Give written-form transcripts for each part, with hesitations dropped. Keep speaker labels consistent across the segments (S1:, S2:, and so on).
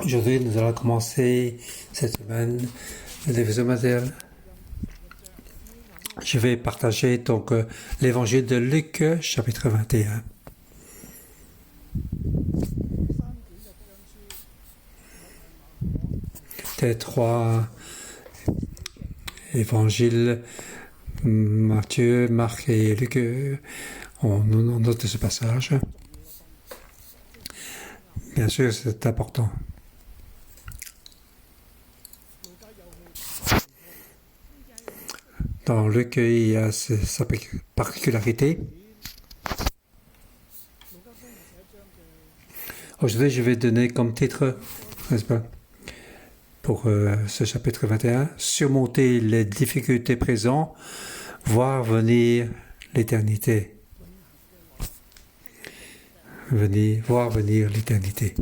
S1: Aujourd'hui, nous allons commencer cette semaine le dévotion matérielle. Je vais partager donc l'évangile de Luc, chapitre 21. Les trois évangiles, Matthieu, Marc et Luc, on note ce passage. Bien sûr, c'est important. Dans Luc, il y a sa particularité. Aujourd'hui, je vais donner comme titre, n'est-ce pas, pour ce chapitre 21, surmonter les difficultés présentes, voir venir l'éternité. Voir venir l'éternité.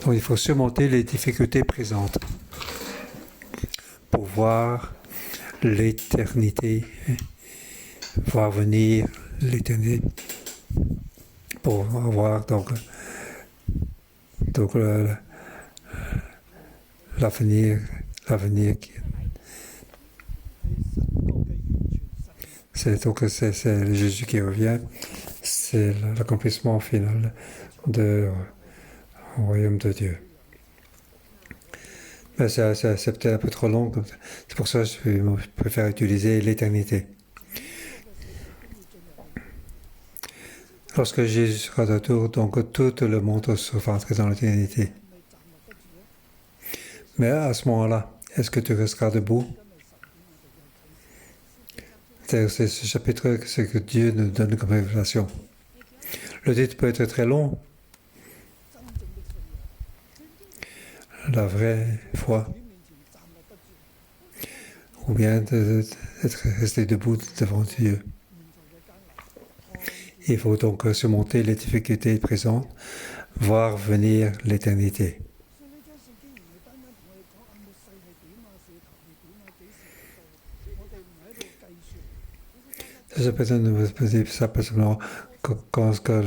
S1: Donc, il faut surmonter les difficultés présentes pour voir l'éternité, voir venir l'éternité, pour voir donc l'avenir. C'est Jésus qui revient, c'est l'accomplissement final du royaume de Dieu. Mais c'est peut-être un peu trop long, c'est pour ça que je préfère utiliser l'éternité. Lorsque Jésus sera de retour, donc tout le monde sera entré dans l'éternité. Mais à ce moment-là, est-ce que tu resteras debout? C'est ce chapitre c'est que Dieu nous donne comme révélation. Le titre peut être très long. La vraie foi. Ou bien d'être resté debout devant Dieu. Il faut donc surmonter les difficultés présentes, voir venir l'éternité. Je peux nous poser ça simplement quand sera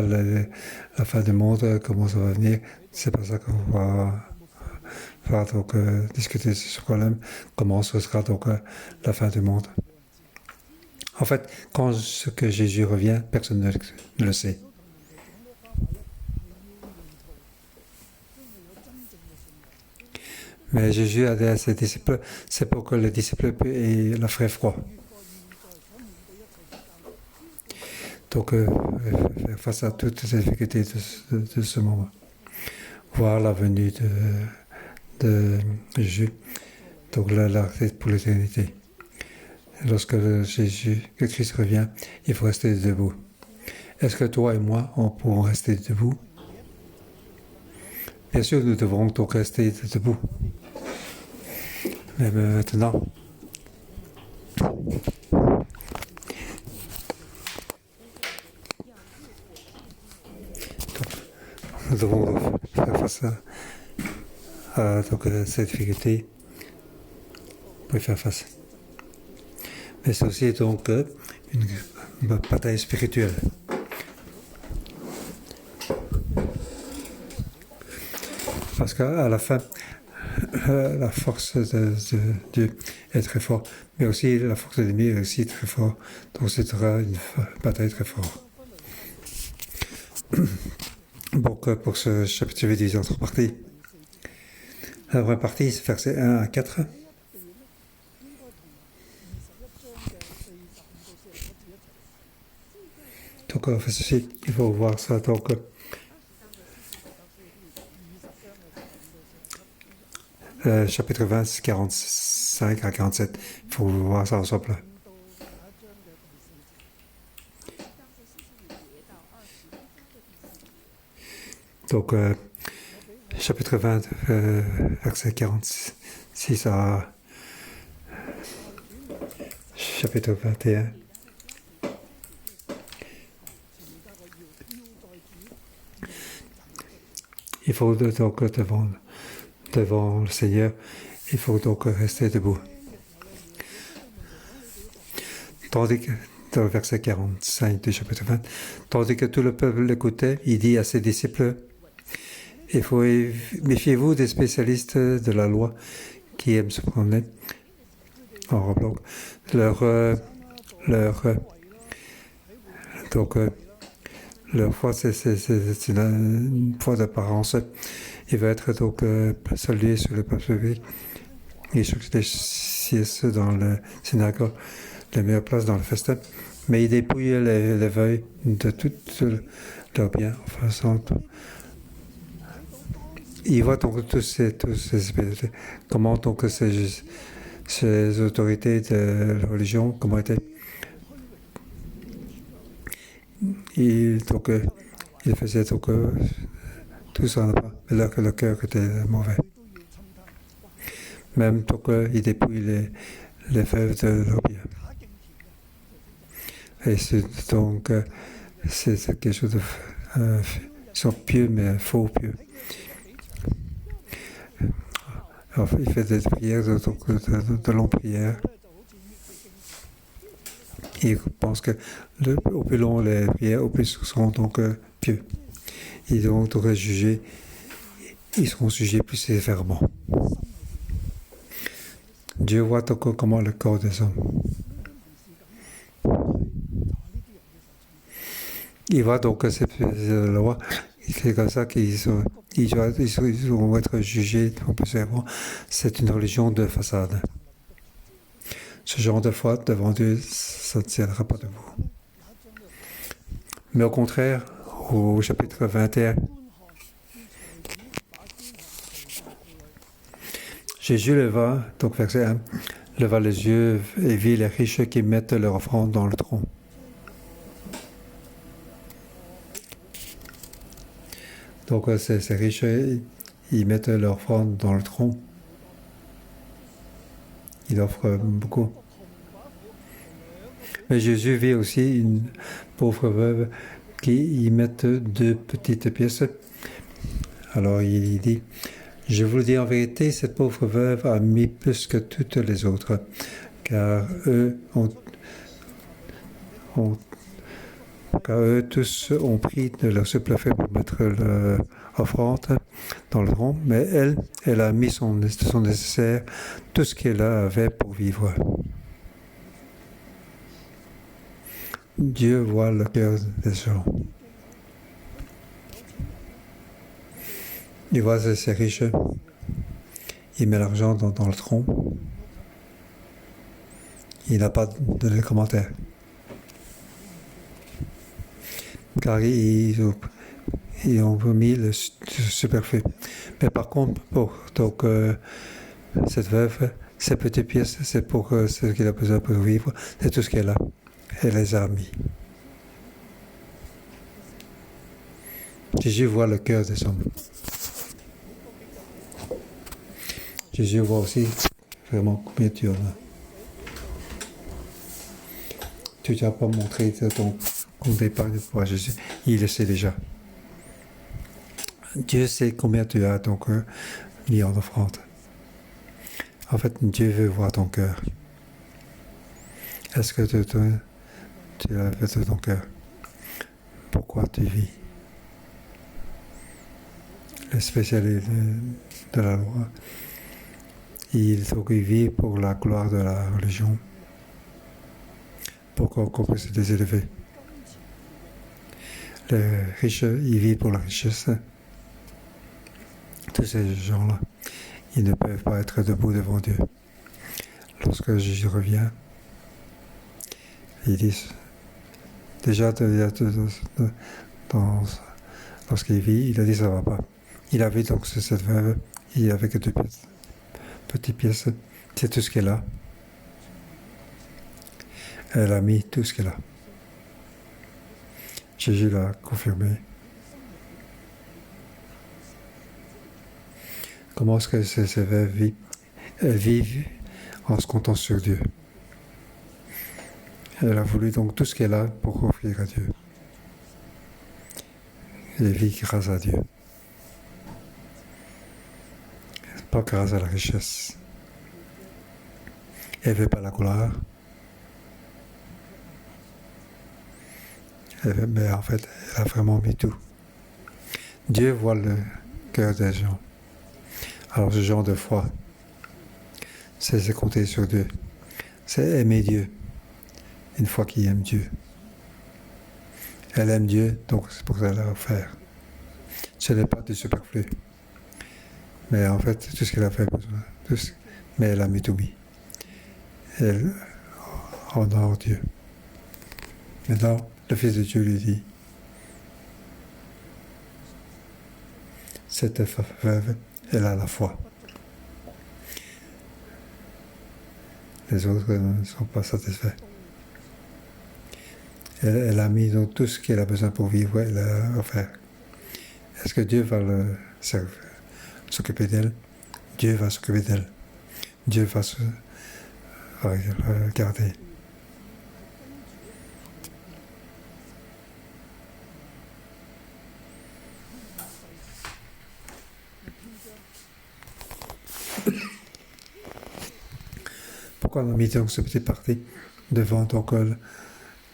S1: la fin du monde, comment ça va venir. C'est pas ça qu'on va donc discuter ce problème, comment ce sera donc la fin du monde. En fait, quand ce que Jésus revient, personne ne le sait. Mais Jésus a dit à ses disciples, c'est pour que les disciples aient la fraîche froid. Donc, face à toutes ces difficultés de ce moment, voir la venue de Jésus, donc là, c'est pour l'éternité. Lorsque Christ revient, il faut rester debout. Est-ce que toi et moi, on pourront rester debout? Bien sûr, nous devrons donc rester debout. Mais maintenant, nous devons faire face à cette difficulté pour y faire face. Mais c'est aussi donc une bataille spirituelle. Parce qu'à la fin, la force de Dieu est très forte, mais aussi la force de l'ennemi est aussi très forte. Donc ce sera une bataille très forte. Donc pour ce chapitre, je vais diviser en trois parties. La première partie, c'est versets 1 à 4. Donc on fait ceci, il faut voir ça donc. Chapitre 20, 45 à 47. Il faut voir ça ensemble. Donc, chapitre 20, verset 46 à chapitre 21. Il faut donc devant le Seigneur, il faut donc rester debout. Tandis dans le verset 45 du chapitre 20. Tandis que tout le peuple l'écoutait, il dit à ses disciples, méfiez-vous des spécialistes de la loi qui aiment se promener en robe. Leur foi, c'est une foi d'apparence. Il va être donc salué sur le peuple public. Et ceux qui siègent dans la synagogue, les meilleures places dans le festin. Mais il dépouille les veuilles de tout leur bien. Il voit donc tous ces comment donc ces autorités de la religion, comment étaient. Il faisait donc tout ça, alors que le cœur était mauvais. Même donc il dépouille les veuves de leur bien. Et donc c'est quelque chose de ils sont pieux mais faux pieux. Alors, il fait des prières, de longues prières. Et il pense que au plus long les prières, au plus seront donc pieux. Ils seront donc jugés, ils seront jugés plus sévèrement. Dieu voit donc comment le corps des hommes. Il voit donc que c'est loi. C'est comme ça qu'ils vont être jugés plus sévèrement. C'est une religion de façade. Ce genre de foi devant Dieu, ça ne tiendra pas debout. Mais au contraire, au chapitre 21, Jésus leva, donc verset 1, leva les yeux et vit les riches qui mettent leur offrande dans le tronc. Donc ces riches, ils mettent leur offrande dans le tronc. Ils offrent beaucoup. Mais Jésus vit aussi une pauvre veuve qui y met 2 petites pièces. Alors il dit, je vous le dis en vérité, cette pauvre veuve a mis plus que toutes les autres, car eux tous ont pris de leur souple fait pour mettre leur offrande dans le tronc, mais elle a mis son nécessaire, tout ce qu'elle avait pour vivre. Dieu voit le cœur des gens. Il voit ces riches, il met l'argent dans le tronc, il n'a pas de commentaire. Car ils ont mis le superflu. Mais par contre, donc, cette veuve, ces petites pièces, c'est pour ce qu'il a besoin pour vivre, c'est tout ce qu'elle a. Elle les a mis. Jésus voit le cœur des hommes. Jésus voit aussi vraiment combien tu en as. Tu n'as pas montré ton compte d'épargne pour Jésus. Il le sait déjà. Dieu sait combien tu as donc mis en offrande. En fait, Dieu veut voir ton cœur. Est-ce que tu as fait de ton cœur? Pourquoi tu vis? Les spécialistes de la loi, il vit pour la gloire de la religion, pour qu'on puisse les élever. Les riches, ils vivent pour la richesse. Tous ces gens-là, ils ne peuvent pas être debout devant Dieu. Lorsque Jésus revient, ils disent, déjà lorsqu'il vit, il a dit ça ne va pas. Il a vu donc cette veuve, il n'y avait que 2 petites pièces, c'est tout ce qu'elle a. Elle a mis tout ce qu'elle a. Jésus l'a confirmé. Comment est-ce que ces veuves vivent en se comptant sur Dieu? Elle a voulu donc tout ce qu'elle a pour offrir à Dieu. Elle vit grâce à Dieu. Pas grâce à la richesse. Elle ne veut pas la gloire. Mais en fait, elle a vraiment mis tout. Dieu voit le cœur des gens. Alors ce genre de foi, c'est compter sur Dieu. C'est aimer Dieu. Une foi qui aime Dieu. Elle aime Dieu, donc c'est pour ça qu'elle a offert. Ce n'est pas du superflu. Mais en fait, tout ce qu'elle a fait besoin. Mais elle a mis tout mis. Elle honore Dieu. Maintenant, le Fils de Dieu lui dit, cette veuve, elle a la foi. Les autres ne sont pas satisfaits. Elle a mis donc tout ce qu'elle a besoin pour vivre, elle a offert. Est-ce que Dieu va s'occuper d'elle? Dieu va s'occuper d'elle. Dieu va se regarder. Pourquoi on a mis donc ce petit parti devant donc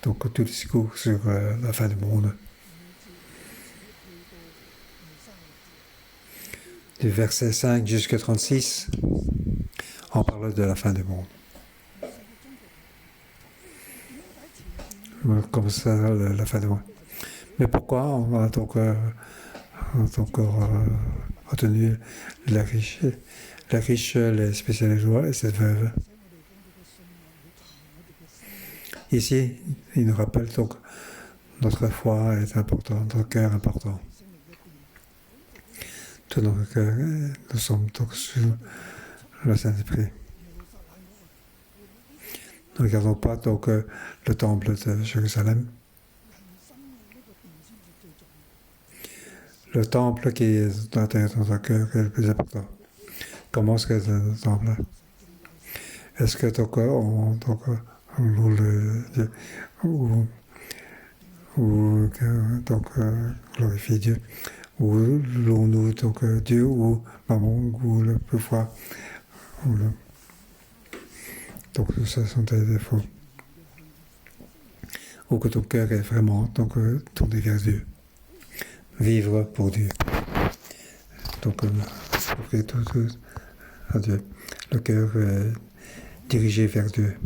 S1: tout le discours sur la fin du monde? Du verset 5 jusqu'à 36, on parle de la fin du monde. Comme ça, la fin du monde. Mais pourquoi on a donc retenu la riche, les spécialistes joie et cette veuve? Ici, il nous rappelle donc notre foi est importante, notre cœur est important. Tout notre cœur, nous sommes donc sur le Saint-Esprit. Ne regardons pas donc le temple de Jérusalem. Le temple qui est dans notre cœur est le plus important. Comment est-ce que c'est le temple? Est-ce que donc on loue le Dieu ou donc glorifie Dieu, ou louons-nous donc Dieu ou maman ou le pouvoir donc ce sont des défauts, ou que ton cœur est vraiment donc tourné vers Dieu, vivre pour Dieu, donc offrir tout à Dieu, le cœur dirigé vers Dieu.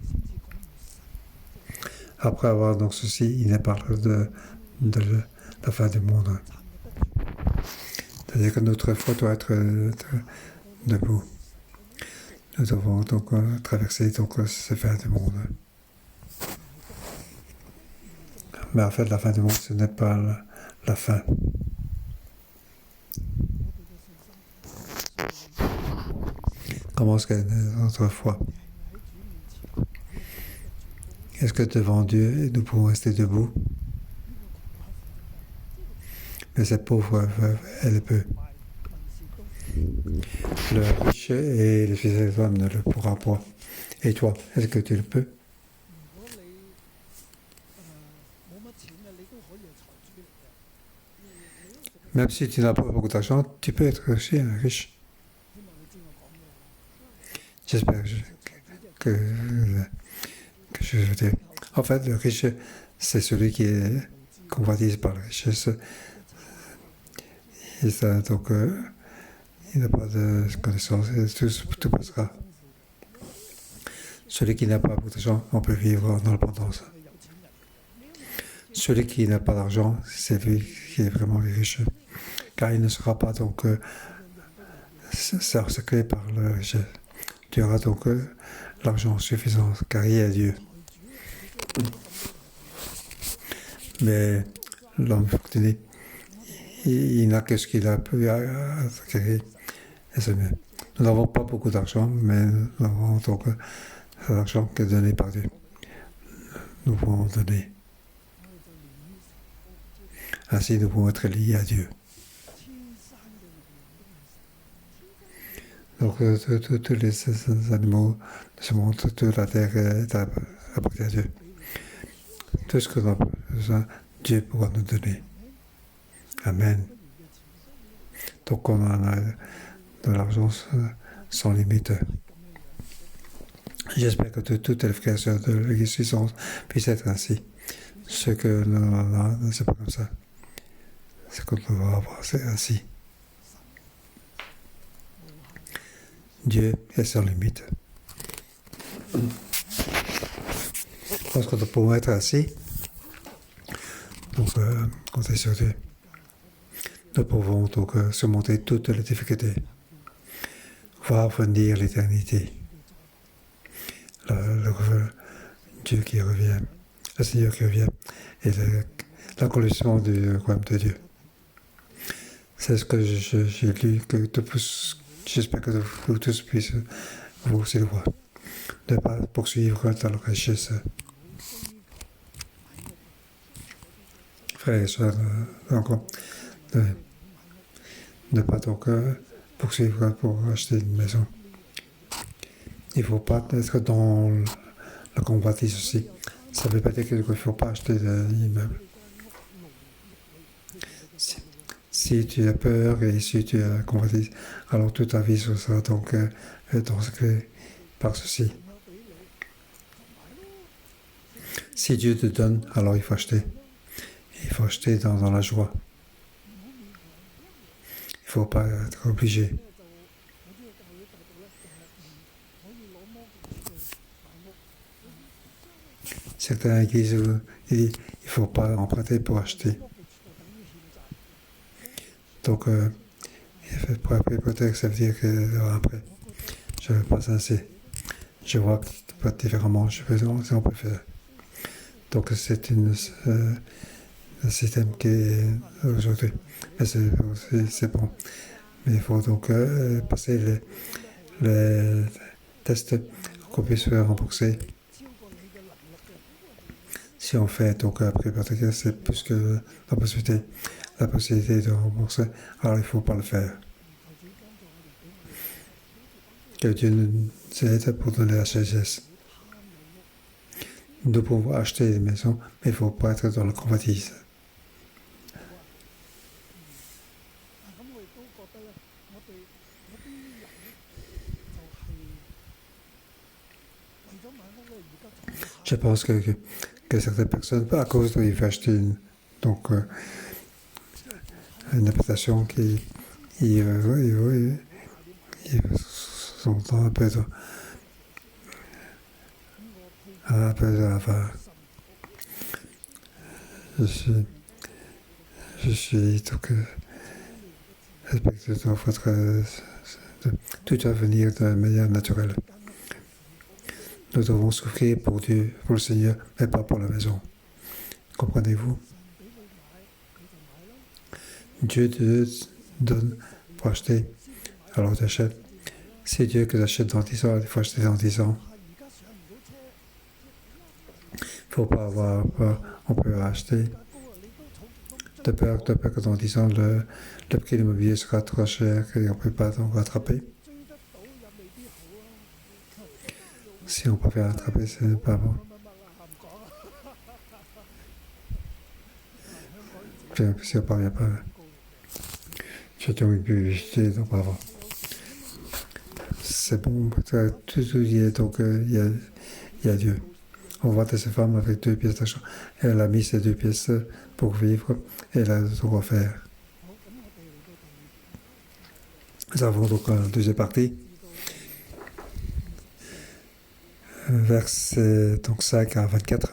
S1: Après avoir donc ceci, il parle de la fin du monde. C'est-à-dire que notre foi doit être debout. Nous devons donc traverser donc cette fin du monde. Mais en fait, la fin du monde, ce n'est pas la fin. Comment est-ce que notre foi? Est-ce que devant Dieu, nous pouvons rester debout? Mais cette pauvre veuve, elle peut. Le riche et le fils de l'homme ne le pourra pas. Et toi, est-ce que tu le peux? Même si tu n'as pas beaucoup d'argent, tu peux être aussi un riche. J'espère que je veux dire. En fait, le riche, c'est celui qui est convoitise par la richesse. Et ça, donc, il n'a pas de connaissance, tout passera. Celui qui n'a pas beaucoup d'argent, on peut vivre dans l'abondance. Celui qui n'a pas d'argent, c'est lui qui est vraiment riche. Car il ne sera pas donc encerclé par la richesse. Tu auras donc l'argent suffisant, car il y a Dieu. Mais l'homme fortuné, il n'a que ce qu'il a pu acquérir. Et c'est mieux. Nous n'avons pas beaucoup d'argent, mais nous avons donc l'argent qui est donné par Dieu. Nous pouvons donner. Ainsi, nous pouvons être liés à Dieu. Donc, tous les animaux de ce monde, toute la terre est apportée à Dieu. Tout ce que nous avons besoin, Dieu pourra nous donner. Amen. Donc, on en a de l'argent sans limite. J'espère que toutes les frères et sœurs de l'Église puissent être ainsi. Ce que non, c'est pas comme ça. Ce qu'on doit avoir, c'est ainsi. Dieu est sans limite. Lorsque nous pouvons être assis, donc quand est sur Dieu, nous pouvons donc surmonter toutes les difficultés, voir venir l'éternité, le Dieu qui revient, le Seigneur qui revient, et l'accomplissement du royaume de Dieu. C'est ce que j'ai lu, que j'espère que vous tous puissiez vous aussi le voir. De ne pas poursuivre dans la richesse. Frères et sœurs, encore, de ne pas donc poursuivre pour acheter une maison. Il ne faut pas être dans la convoitise aussi. Ça ne veut pas dire qu'il ne faut pas acheter d'immeuble. Si tu as peur et si tu as convoitise, alors toute ta vie sera donc par ceci. Si Dieu te donne, alors il faut acheter. Il faut acheter dans la joie. Il ne faut pas être obligé. Certains églises disent il ne faut pas emprunter pour acheter. Donc, peut-être que ça veut dire que après, je ne veux pas assez. Je vois pas différemment, je fais si on peut faire. Donc, c'est un système qui est aujourd'hui. Mais c'est bon. Mais il faut donc passer les tests qu'on puisse se rembourser. Si on fait, donc après, peut-être c'est plus que la possibilité de rembourser, alors il ne faut pas le faire. Que Dieu nous aide pour donner la sagesse. Nous pouvons acheter des maisons, mais il ne faut pas être dans la convoitise. Je pense que certaines personnes, à cause de veulent acheter une habitation qui ils sont un peu de l'avare. Je suis donc respectueux de votre tout à venir de manière naturelle. Nous devons souffrir pour Dieu, pour le Seigneur, mais pas pour la maison. Comprenez-vous? Dieu te donne pour acheter, alors tu achètes. C'est Dieu que tu achètes dans 10 ans, il faut acheter dans 10 ans. Il ne faut pas avoir peur, on peut acheter. De peur que dans 10 ans, le prix de l'immobilier sera trop cher et on ne peut pas donc rattraper. Si on peut faire rattraper, ce n'est pas bon. Si on ne parvient pas, j'ai une publicité, donc pas bon. C'est bon, tout y est, donc il y a Dieu. On voit cette femme avec 2 pièces d'argent. Elle a mis ces 2 pièces pour vivre et elle a de quoi faire. Nous avons donc la deuxième partie. Verset donc 5 à 24.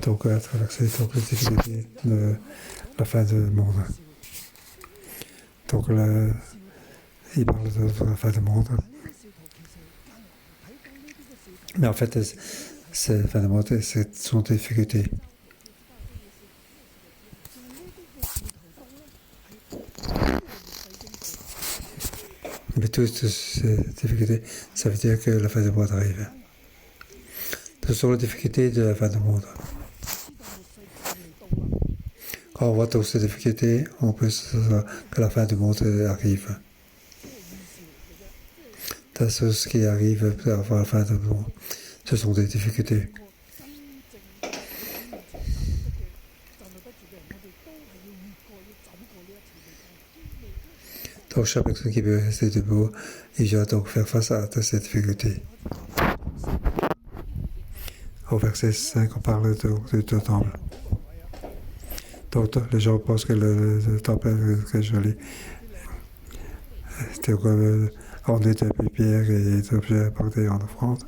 S1: Donc à traverser donc, les difficultés de la fin du monde. Donc là, il parle de la fin du monde. Mais en fait, c'est la fin du monde, c'est son difficulté. Mais toutes ces difficultés, ça veut dire que la fin du monde arrive. Ce sont les difficultés de la fin du monde. Quand on voit toutes ces difficultés, on peut savoir que la fin du monde arrive. C'est ce qui arrive avant la fin du monde. Ce sont des difficultés. Donc chaque personne qui peut rester debout, il doit donc faire face à cette difficulté. Au verset 5, on parle du temple. Donc les gens pensent que le temple est très joli. C'était orné de pierres et d'objets apportés en offrande.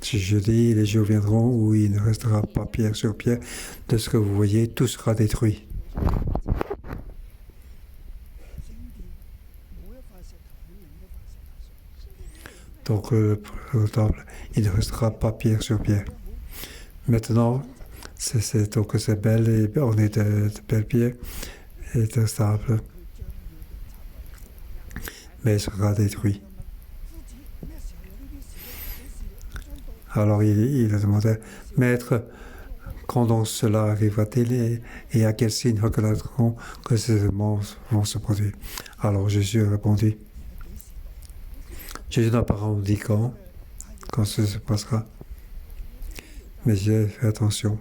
S1: Si je dis, les jours viendront où il ne restera pas pierre sur pierre, de ce que vous voyez, tout sera détruit. Donc le temple, il ne restera pas pierre sur pierre. Maintenant, c'est belle et orné de belles pierres et de stable, mais il sera détruit. Alors il a demandé, Maître, quand donc cela arrivera-t-il et à quel signe reconnaîtront que ces événements vont se produire? Alors Jésus a répondu, Jésus n'a pas dit quand ça se passera, mais j'ai fait attention.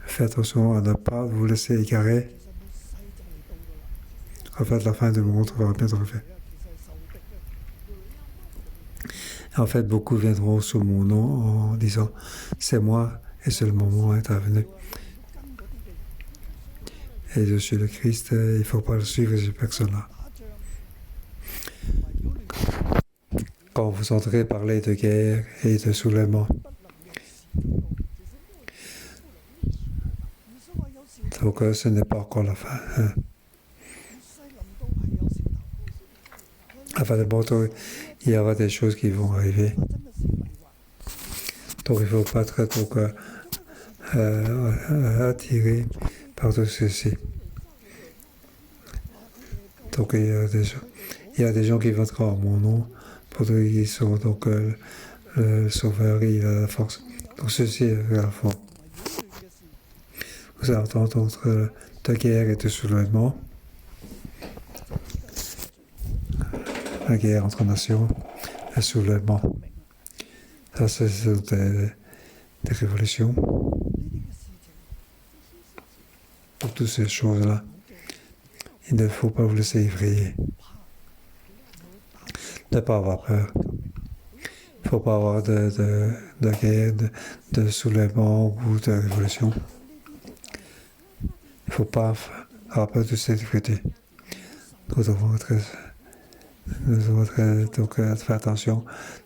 S1: Faites attention à ne pas vous laisser égarer. En fait, la fin du monde va bientôt arriver. En fait, beaucoup viendront sous mon nom en disant, c'est moi et c'est le moment est venu. Et je suis le Christ, il ne faut pas le suivre ces personnes-là. Quand vous entendrez parler de guerre et de soulèvement, donc ce n'est pas encore la fin. Enfin, d'abord, il y aura des choses qui vont arriver. Donc il ne faut pas être attiré par tout ceci. Donc il y a des gens qui viendront en mon nom, pour qu'ils sont donc le sauveur et la force. Donc ceci est la foi. Vous allez entendre de guerre et de soulèvement. La guerre entre nations, le soulèvement. Ça, c'est des révolutions. Pour toutes ces choses-là, il ne faut pas vous laisser effrayer. Ne pas avoir peur. Il ne faut pas avoir de guerre, de soulèvement ou de révolution. Il ne faut pas avoir peur de ces difficultés. Nous devons donc faire attention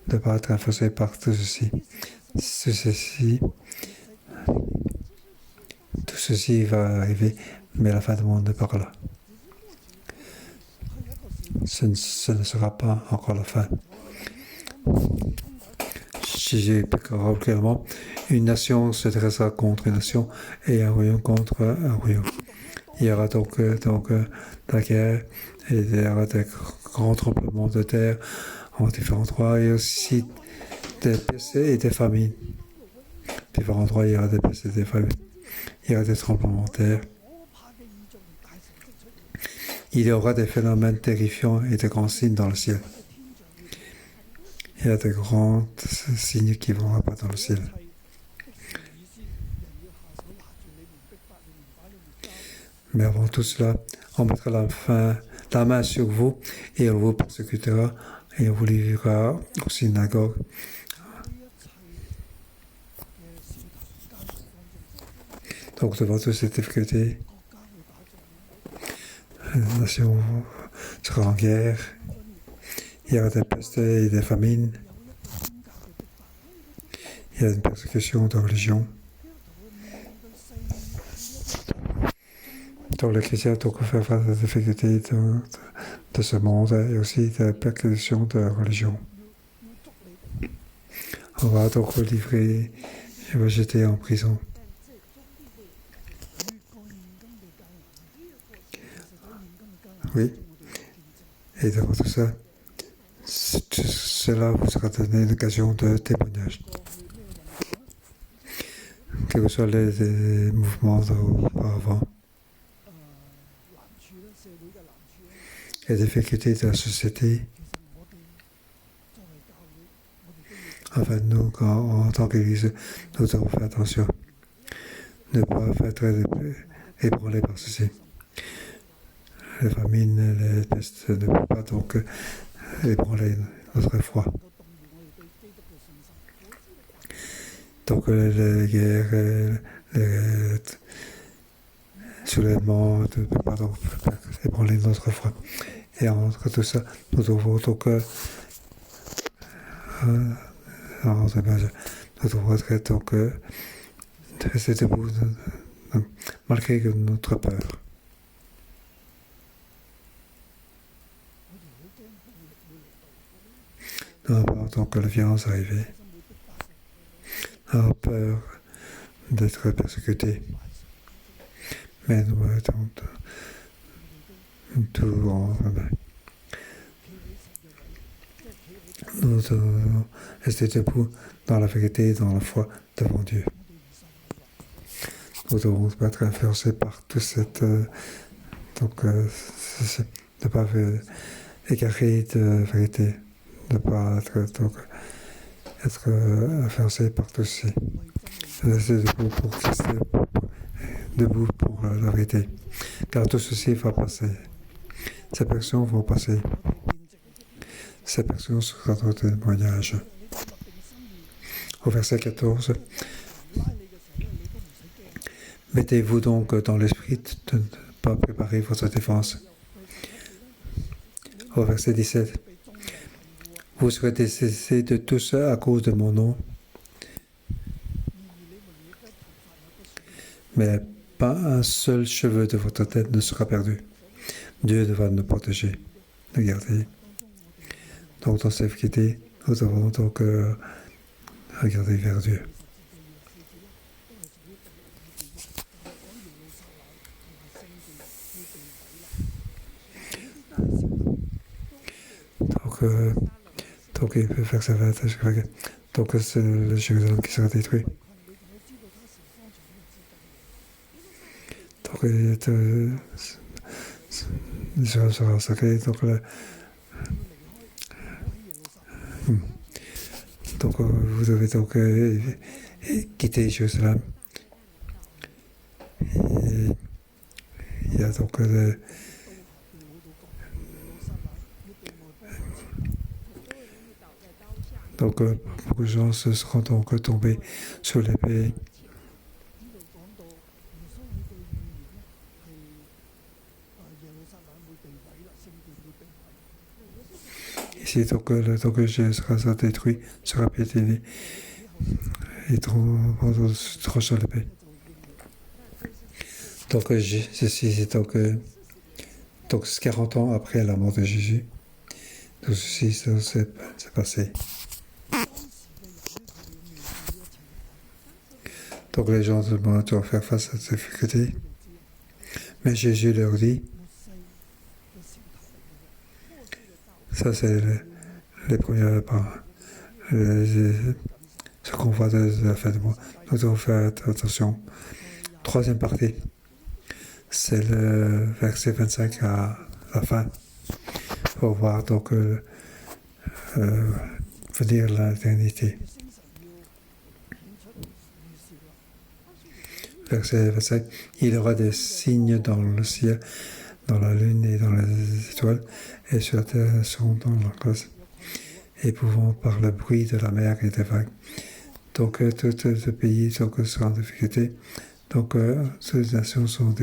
S1: de ne pas être influencé par tout ceci. Tout ceci va arriver, mais la fin du monde n'est pas là. Ce ne sera pas encore la fin. Si j'ai clairement, une nation se dressera contre une nation et un royaume contre un royaume. Il y aura donc la guerre et il y aura des grands tremblements de terre en différents endroits et aussi des pestes et des famines. Différents endroits, il y aura des pestes et des famines. Il y aura des tremblements de terre. Il y aura des phénomènes terrifiants et de grands signes dans le ciel. Il y a de grands signes qui vont apparaître dans le ciel. Mais avant tout cela, on mettra la main sur vous et on vous persécutera et on vous livrera aux synagogues. Donc devant toutes ces difficultés, la nation sera en guerre, il y aura des pestes et des famines, il y a une persécution de religion. Donc les chrétiens doivent faire face à des difficultés de ce monde et aussi des persécutions de religion. On va donc vous livrer et vous jeter en prison. Oui. Et devant tout ça, cela vous sera donné l'occasion de témoignage. Quels que soient les mouvements auparavant, les difficultés de la société, Enfin, nous, en tant qu'Église, nous devons faire attention. Ne pas être ébranlés par ceci. Les famines, les pestes ne peuvent pas donc ébranler notre foi. Donc les guerres, les soulèvements ne peuvent pas donc ébranler notre foi. Et entre tout ça, nous devons donc nous devons être donc rester debout malgré notre peur. Nous avons peur donc que la violence arrive. Nous avons peur d'être persécutés. Mais nous mettons tout en main. Nous devons rester debout dans la vérité et dans la foi devant Dieu. Nous devons être influencés par toute cette... ne pas égarer de vérité, ne pas être influencé par tout ceci. Rester debout pour la vérité. Car tout ceci va passer. Ces personnes vont passer. Ces personnes seront notre témoignage. Au verset 14, mettez-vous donc dans l'esprit de ne pas préparer votre défense. Au verset 17, vous serez décessés de tous à cause de mon nom, mais pas un seul cheveu de votre tête ne sera perdu. Dieu va nous protéger. Regardez. Donc dans cette vérité, nous devons donc regarder vers Dieu. Donc il peut faire ça. Donc c'est le Jérusalem qui sera détruit. Donc Israël sera sacré. Donc vous devez donc quitter Jérusalem. Et il y a donc beaucoup de gens se seront donc tombés sur l'épée. Ici, donc Jérusalem sera détruit, sera piétiné et trop sur l'épée. Donc ceci, c'est donc 40 ans après la mort de Jésus. Tout ceci s'est passé. Donc les gens doivent faire face à cette difficulté. Mais Jésus leur dit, ça c'est les premières paroles, ce qu'on voit de la fin du mois. Nous devons faire attention. Troisième partie, c'est le verset 25 à la fin, pour voir donc venir l'éternité. Verset 25, il y aura des signes dans le ciel, dans la lune et dans les étoiles, et sur la terre sont dans la glace, éprouvant par le bruit de la mer et des vagues. Donc tout ce pays sera en difficulté. Donc toutes les nations sont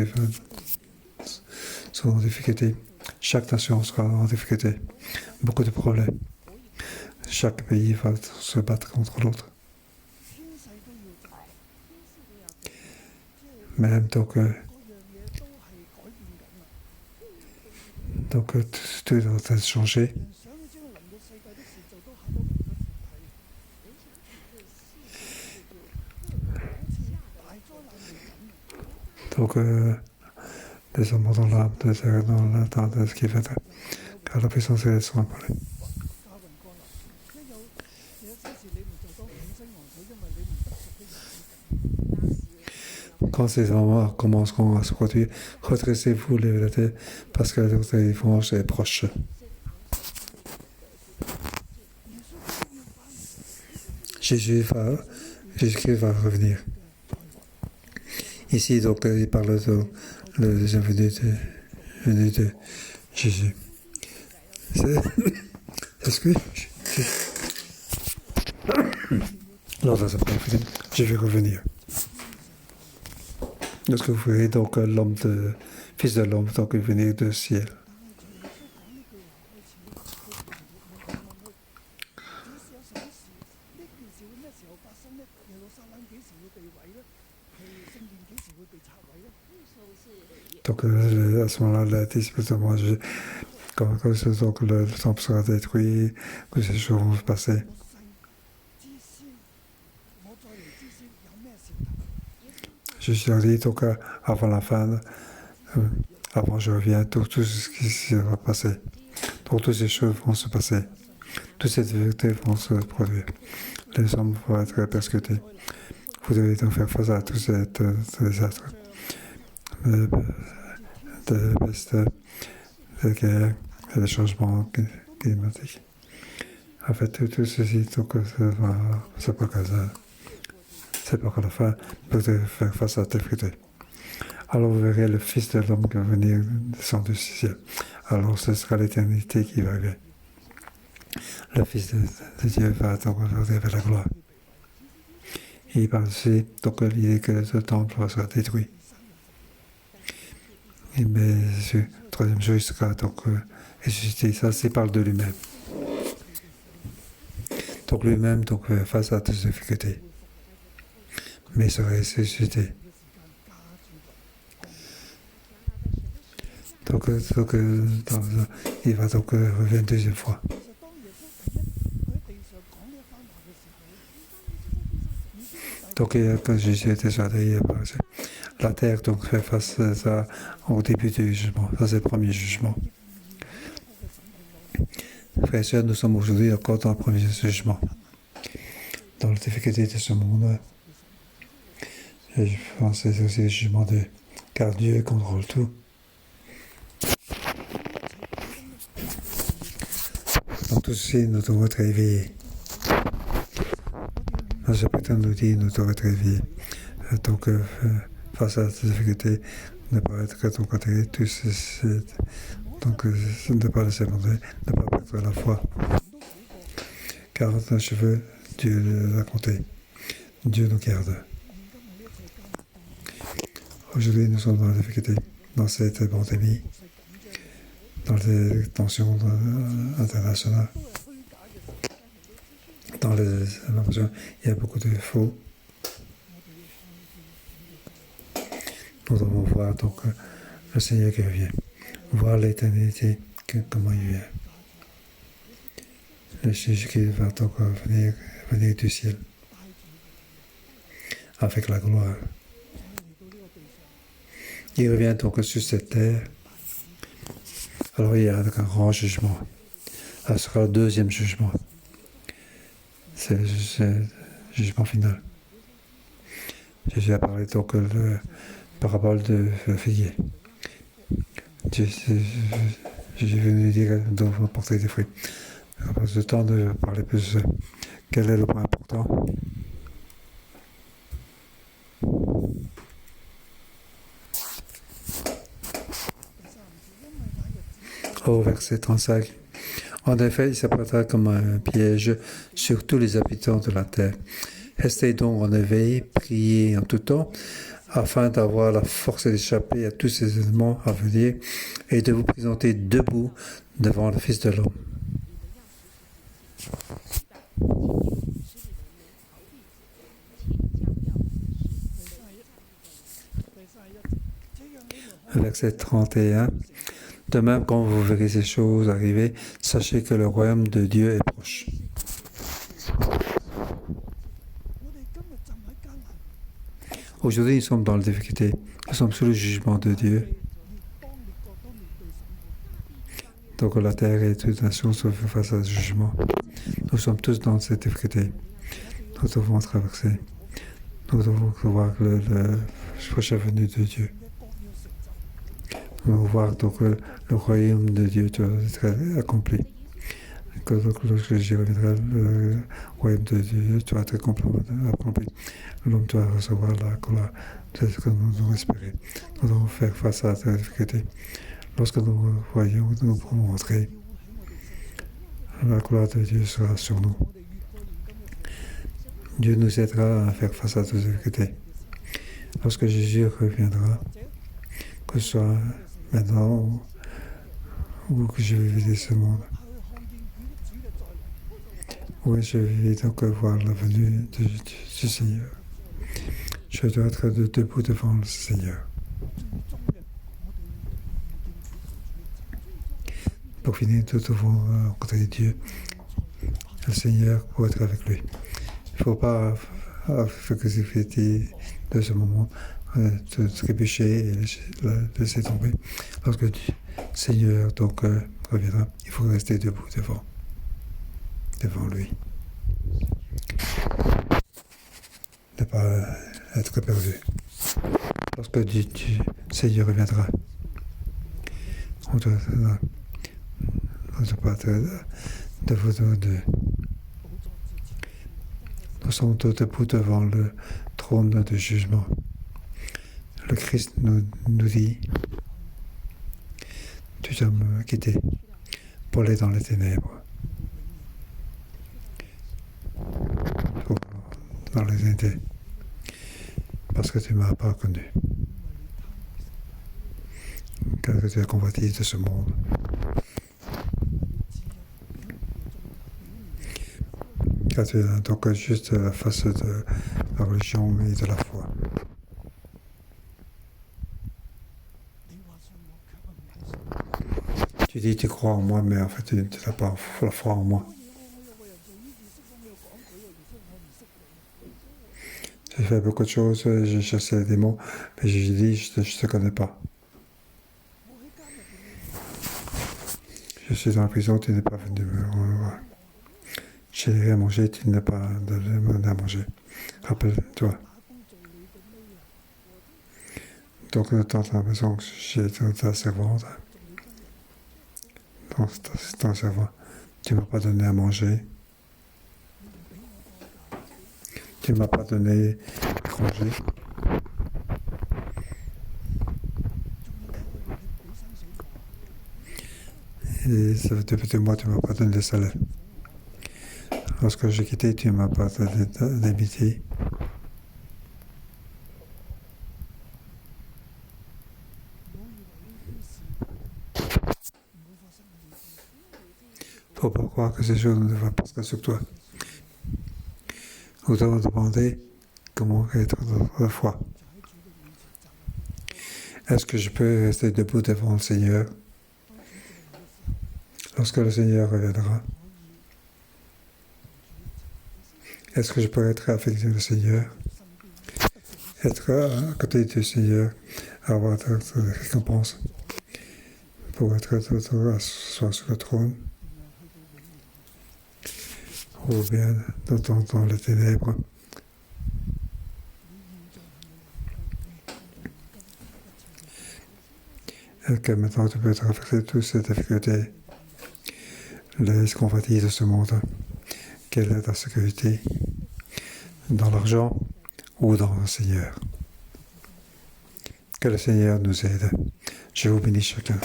S1: en difficulté. Chaque nation sera en difficulté. Beaucoup de problèmes. Chaque pays va se battre contre l'autre. Même donc tout est en train de changer. Donc les hommes dans l'âme, dans ce qui fait, car la puissance est sur la parole. Quand ces moments commenceront à se produire, redressez-vous la tête, parce que la délivrance est proche. Jésus-Christ va revenir. Ici, donc, il parle de la deuxième venue de Jésus. Est-ce que lors de sa première venue, je vais revenir. Lorsque vous verrez donc fils de l'homme, donc venir du ciel. Donc à ce moment-là, les disciples demandent quand donc, le temple sera détruit, que ces choses vont se passer. Jésus a dit donc avant la fin, avant je reviens, tout ce qui va passer. Donc toutes ces choses vont se passer. Toutes ces vérités vont se produire. Les hommes vont être persécutés. Vous devez donc faire face à tous ces désastres. De peste, de guerre, et des changements climatiques. En fait, tout ceci, donc, c'est pas que ça. C'est pas qu'à la fin, vous devez faire face à la difficulté. Alors vous verrez le Fils de l'homme qui va venir descendre du ciel. Alors ce sera l'éternité qui va arriver. Le Fils de Dieu va donc revenir vers la gloire. Et il parle aussi, donc l'idée que ce temple sera détruit. Mais le troisième jour, il sera donc ressuscité. Ça, c'est parle de lui-même. Donc lui-même, donc, face à toutes ces difficultés. Mais il sera ressuscité. Donc il va donc revenir une deuxième fois. Donc quand Jésus était sur la terre, la terre donc fait face au début du jugement. Ça c'est le premier jugement. Frères et sœurs, nous sommes aujourd'hui encore dans le premier jugement. Dans la difficulté de ce monde. Et je pense que c'est aussi le jugement de car Dieu contrôle tout. Dans tout ceci, nous devons être éveillés. Dans ce putain nous dit, nous devons être éveillés. Donc, face à ces difficultés, ne pas être donc atterré, donc ne pas laisser abandonner, ne pas perdre la foi. Car nos cheveux, Dieu l'a compté. Dieu nous garde. Aujourd'hui, nous sommes dans la difficulté, dans cette pandémie, dans les tensions internationales. Dans les informations, il y a beaucoup de faux. Nous devons voir donc le Seigneur qui revient, voir l'éternité, comment il vient. Le Jésus qui va donc venir du ciel, avec la gloire. Il revient donc sur cette terre. Alors il y a un grand jugement. Ce sera le deuxième jugement. C'est le jugement final. Jésus a parlé donc de parabole de figuier. Jésus est venu dire de porter des fruits. On passe le temps de parler plus. Quel est le point important? Au verset 35. En effet, il s'apprêtera comme un piège sur tous les habitants de la terre. Restez donc en éveil, priez en tout temps, afin d'avoir la force d'échapper à tous ces événements à venir et de vous présenter debout devant le Fils de l'homme. Verset 31. De même, quand vous verrez ces choses arriver, sachez que le royaume de Dieu est proche. Aujourd'hui, nous sommes dans la difficulté. Nous sommes sous le jugement de Dieu. Donc la terre et toute nation se font face à ce jugement. Nous sommes tous dans cette difficulté. Nous devons traverser. Nous devons voir le prochain venu de Dieu. Nous devons voir donc le royaume de Dieu doit être accompli. que lorsque j'y reviendrai, le royaume de Dieu doit être accompli. L'homme doit recevoir la gloire de ce que nous devons espérer. Nous devons faire face à la difficulté. Lorsque nous voyons, nous pourrons entrer. La gloire de Dieu sera sur nous. Dieu nous aidera à faire face à toutes les difficultés. Lorsque Jésus reviendra, que ce soit maintenant ou que je vais vivre ce monde, oui, je vais donc voir la venue du Seigneur. Je dois être debout devant le Seigneur. Pour finir, nous devons rencontrer Dieu, le Seigneur, pour être avec lui. Il ne faut pas faire que de ce moment, de trébucher et laisser tomber. Lorsque le Seigneur donc, reviendra, il faut rester debout devant lui. Ne pas être perdu. Lorsque le Seigneur reviendra, on ne doit pas être debout. Nous sommes debout devant le trône de jugement. Le Christ nous dit, tu dois me quitter pour aller dans les ténèbres. Dans les idées. Parce que tu ne m'as pas connu. Car que tu as converti de ce monde. Car tu es donc juste la face de la religion et de la foi. Tu dis tu crois en moi, mais en fait tu n'as pas la foi en moi. J'ai fait beaucoup de choses, j'ai chassé les démons, mais j'ai dit je ne te connais pas. Je suis dans la prison, tu n'es pas venu me revoir. J'ai rien à manger, tu n'as pas donné à manger. Rappelle-toi. Donc, dans ta maison, j'ai ta servante. Ton servant, tu ne m'as pas donné à manger. Tu ne m'as pas donné à manger. Et depuis 2 mois, tu ne m'as pas donné de salaire. Lorsque j'ai quitté, tu ne m'as pas donné d'amitié. Il ne faut pas croire que ces choses ne vont pas passer sur toi. Nous devons demander comment être dans la foi. Est-ce que je peux rester debout devant le Seigneur lorsque le Seigneur reviendra? Est-ce que je peux être avec le Seigneur? Être à côté du Seigneur, avoir des récompenses pour être soit sur le trône ou bien dans les ténèbres. Et que maintenant tu peux traverser toutes ces difficultés, les convoitises de ce monde, quelle est ta sécurité dans l'argent ou dans le Seigneur. Que le Seigneur nous aide. Je vous bénis chacun.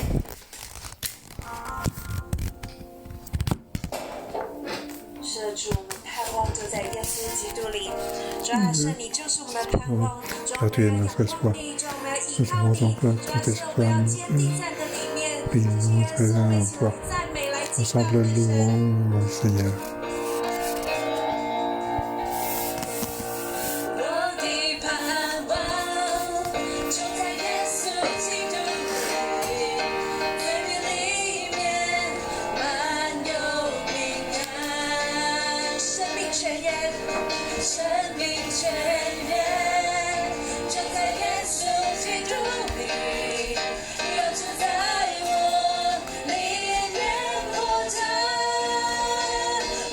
S1: Tu es notre espoir. Nous devons donc compter sur toi, puis nous montrer en toi. Ensemble, louons le Seigneur.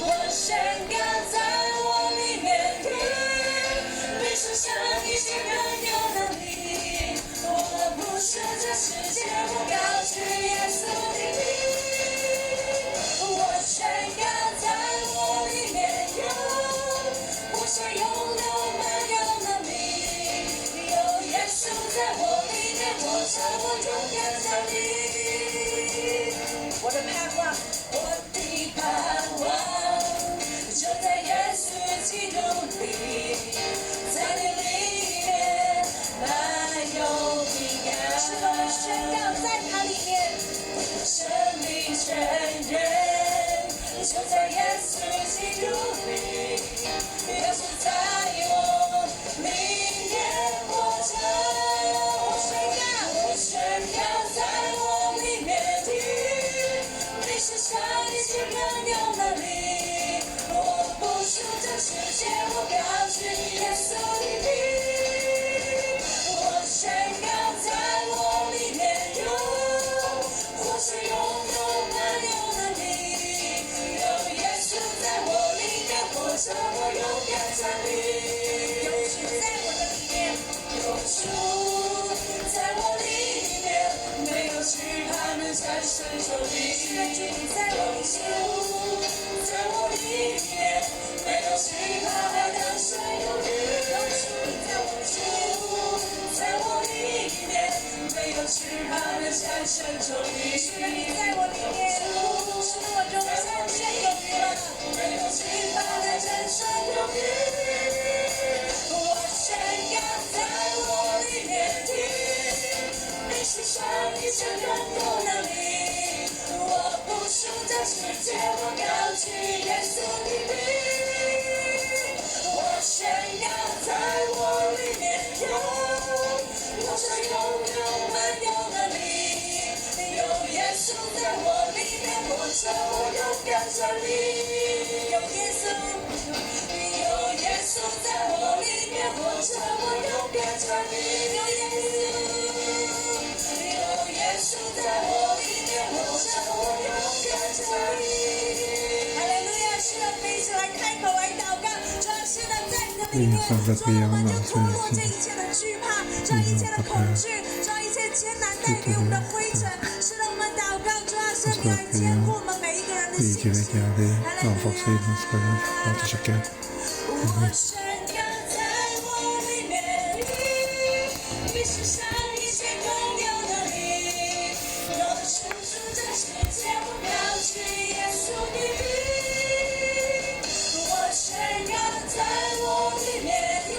S2: 我我的盼望就在耶稣基督里，在你里面满有平安。是我们宣告在他里面，生命泉源就在耶稣基督里，耶稣在我里面活着。我宣告在我里面的，你是上一切更有能力。我不属这世界，我高举耶稣的名。我宣告在我里面有，活水涌流满有能力。有耶稣在我里面活着，我勇敢站立。有主在我的里面，有主在我里面，没有惧怕能战胜仇敌。主在我里面，在我里面，没有惧怕还能胜有敌。有主在我主，在我里面，没有惧怕能战胜仇敌。是的，你在我里面，是的，我中战胜有敌了，没有惧怕能战胜有敌。我宣告在我里面的，你是上一切更有能力。我不属这世界，我高举耶稣的名。我宣告在我里面有，活水涌流满有能力。有耶稣在我里面活着，我勇敢站立。有耶稣，有耶稣在我里面活着，我勇敢站立。有耶稣，有耶稣在我里面活着，我勇敢站立。哈利路亚！是的，我们一起来开口来祷告，主啊，是的，在你的里面，主啊，我们就脱落这一切的惧怕，这一切的恐惧，这一切艰难带给我们的灰尘。是的，我们祷告，主啊，是你来坚固我们每一个人的心情。哈利路亚！我宣告在我里面，你是上一切更有能力。我属这世界，我高举耶稣的名。我宣告在我里面有，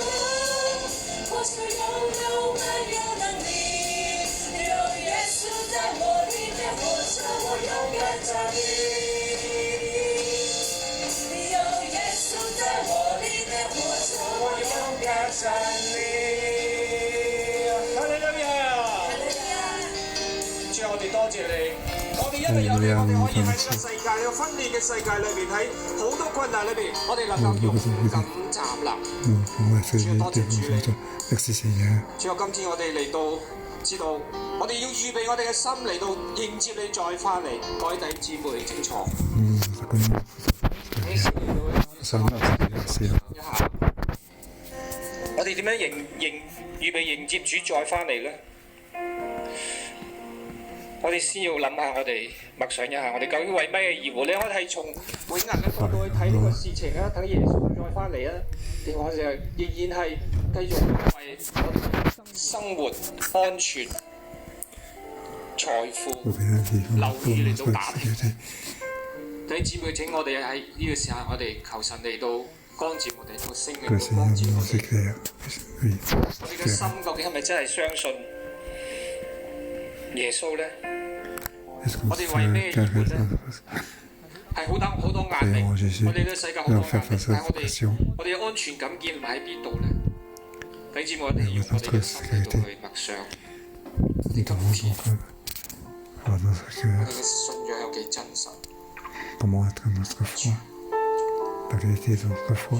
S2: 活水涌流满有能力。有耶稣在我里面活着，我勇敢站立。有耶稣在我里面活着，我勇敢站立。
S3: 哈利路亞！主，我哋多謝你，我哋因為有你，我哋可以喺呢個世界呢個分裂嘅世界裏邊，喺好多困難裏邊，我哋能夠勇敢站立。主，多謝主你。主，今天我哋嚟到，知道我哋要預備我哋嘅心嚟到迎接你再翻嚟，各位弟兄姊妹清楚。我哋點樣預備迎接主再翻嚟呢？我哋先要諗下，我哋默想一下，我哋究竟為咩而活呢？我哋係從永恆嘅角度去睇呢個事情啊，等耶穌再翻嚟啊，定我哋仍然係繼續為我哋生活、安全、財富、留意嚟到打拼？弟兄姊妹，請我哋喺呢個時候，我哋求神嚟到光照我哋，到聖靈嚟到光照我哋。我哋嘅心究竟係咪真係相信耶穌呢？我哋為咩而活呢？係好多壓力，我哋呢個世界好多壓力，但係我哋嘅安全感建立喺邊度呢？弟兄姊妹，我哋要用我哋嘅心嚟到去默想，今天我哋嘅信仰有幾真實
S1: ？Comment être notre foi, la vérité de notre foi.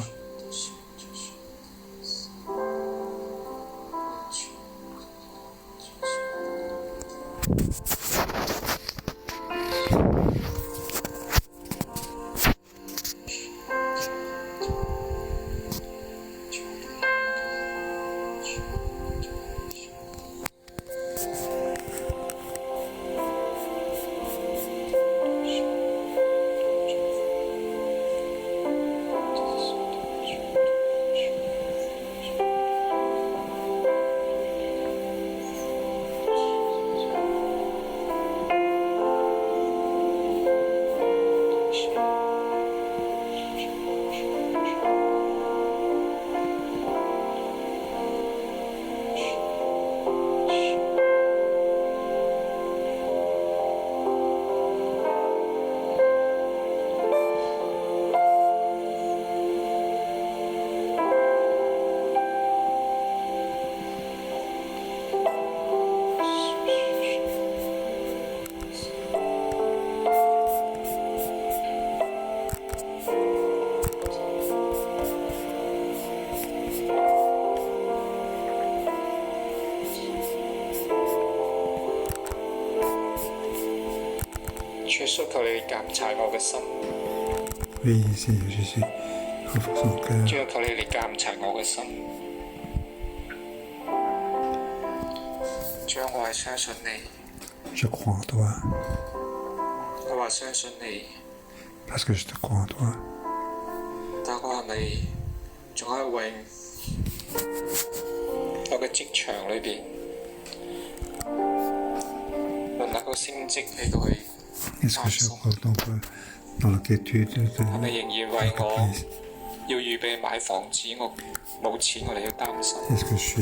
S3: 監察我嘅心。
S1: Oui, Seigneur Jésus, ouvre son
S3: 主
S1: cœur.
S3: 啊，求你嚟監察我嘅心。主啊，我係相信你，
S1: Je crois en toi,
S3: 我話相信你，
S1: parce que je te crois en toi.
S3: 但我係咪仲係為我嘅職場裏邊揾一個升職嚟到去
S1: Est-ce que
S3: 擔
S1: je
S3: 心？
S1: crois donc dans l'inquiétude
S3: 係咪
S1: de
S3: 仍然為我
S1: l'entreprise?
S3: 要預備買房子，我冇錢，我哋要擔心？
S1: Est-ce que je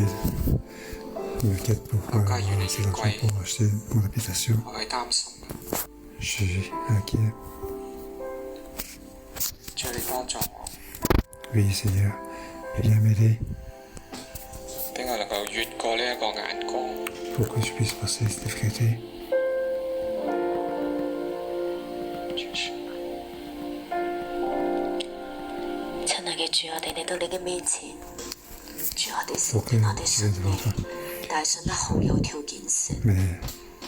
S1: m'inquiète pour avoir assez d'argent pour acheter mon habitation?
S3: 我係擔心嘅。
S1: Je suis inquiet.
S3: 主啊，你幫助我，
S1: Oui, Seigneur, viens m'aider
S3: 俾我能夠越過呢一個眼光。
S1: pour que je puisse passer cette difficulté.
S4: 親愛嘅主，我哋嚟到你嘅面前，主，我哋承
S1: Pour que
S4: 認我哋
S1: je
S4: 信
S1: vienne devant
S4: 你
S1: toi.，
S4: 但係信得好有條件性。
S1: Mais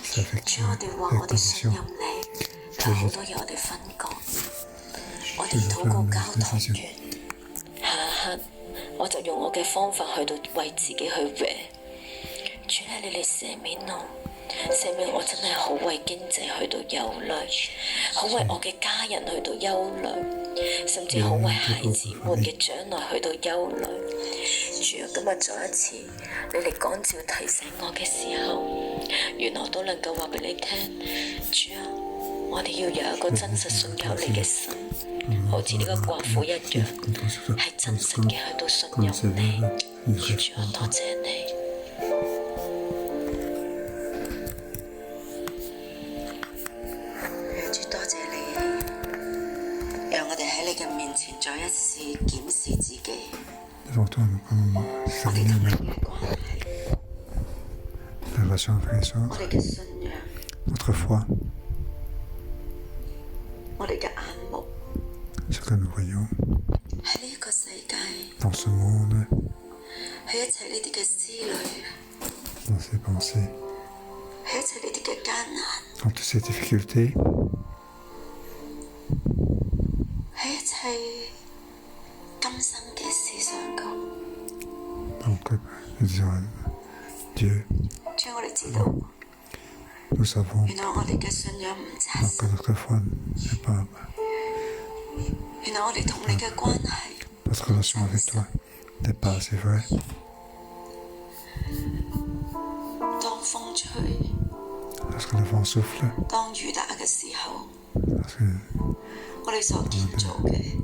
S1: c'est avec
S4: 主，我哋話
S1: avec
S4: 我哋信
S1: conviction.
S4: 任你，但好多嘢我哋分割。我哋禱告交託完，下一刻我就用我嘅方法去到為自己去搲。主咧，你嚟赦免我，赦免我真係好為經濟去到憂慮，好為我嘅家人去到憂慮，甚至好為孩子們嘅將來去到憂慮。主啊，今日再一次，你嚟講照提醒我嘅時候，原來我都能夠話俾你聽，主啊，我哋要有一個真實信靠你嘅心，好似呢個寡婦一樣，係真實嘅去到信任你。主啊，多謝你。主，多謝你，讓我哋喺你嘅面前再一次檢視自己，
S1: Devant toi, nous pouvons
S4: 我哋
S1: saluer
S4: 同你
S1: nous-mêmes.
S4: 嘅關係，
S1: La relation avec les
S4: 我
S1: autres,
S4: 哋嘅信仰，
S1: notre foi,
S4: 我哋嘅眼目，
S1: ce que nous voyons
S4: 喺呢一個世界，
S1: dans ce monde,
S4: 喺一切呢啲嘅思慮，
S1: dans ses pensées,
S4: 喺一切呢啲嘅艱難，
S1: dans toutes ces difficultés,
S4: 喺一切今生嘅事上高。
S1: donc nous disons à Dieu,
S4: 主，我哋知道，
S1: nous savons
S4: 原來我哋嘅信仰唔扎
S1: que
S4: 實，
S1: notre foi n'est pas,
S4: 原來我哋同你嘅關係，
S1: notre relation avec toi n'est pas assez vraie.
S4: 當風吹，
S1: Lorsque le vent souffle,
S4: 當雨打嘅時候，
S1: lorsque
S4: 我哋所建造嘅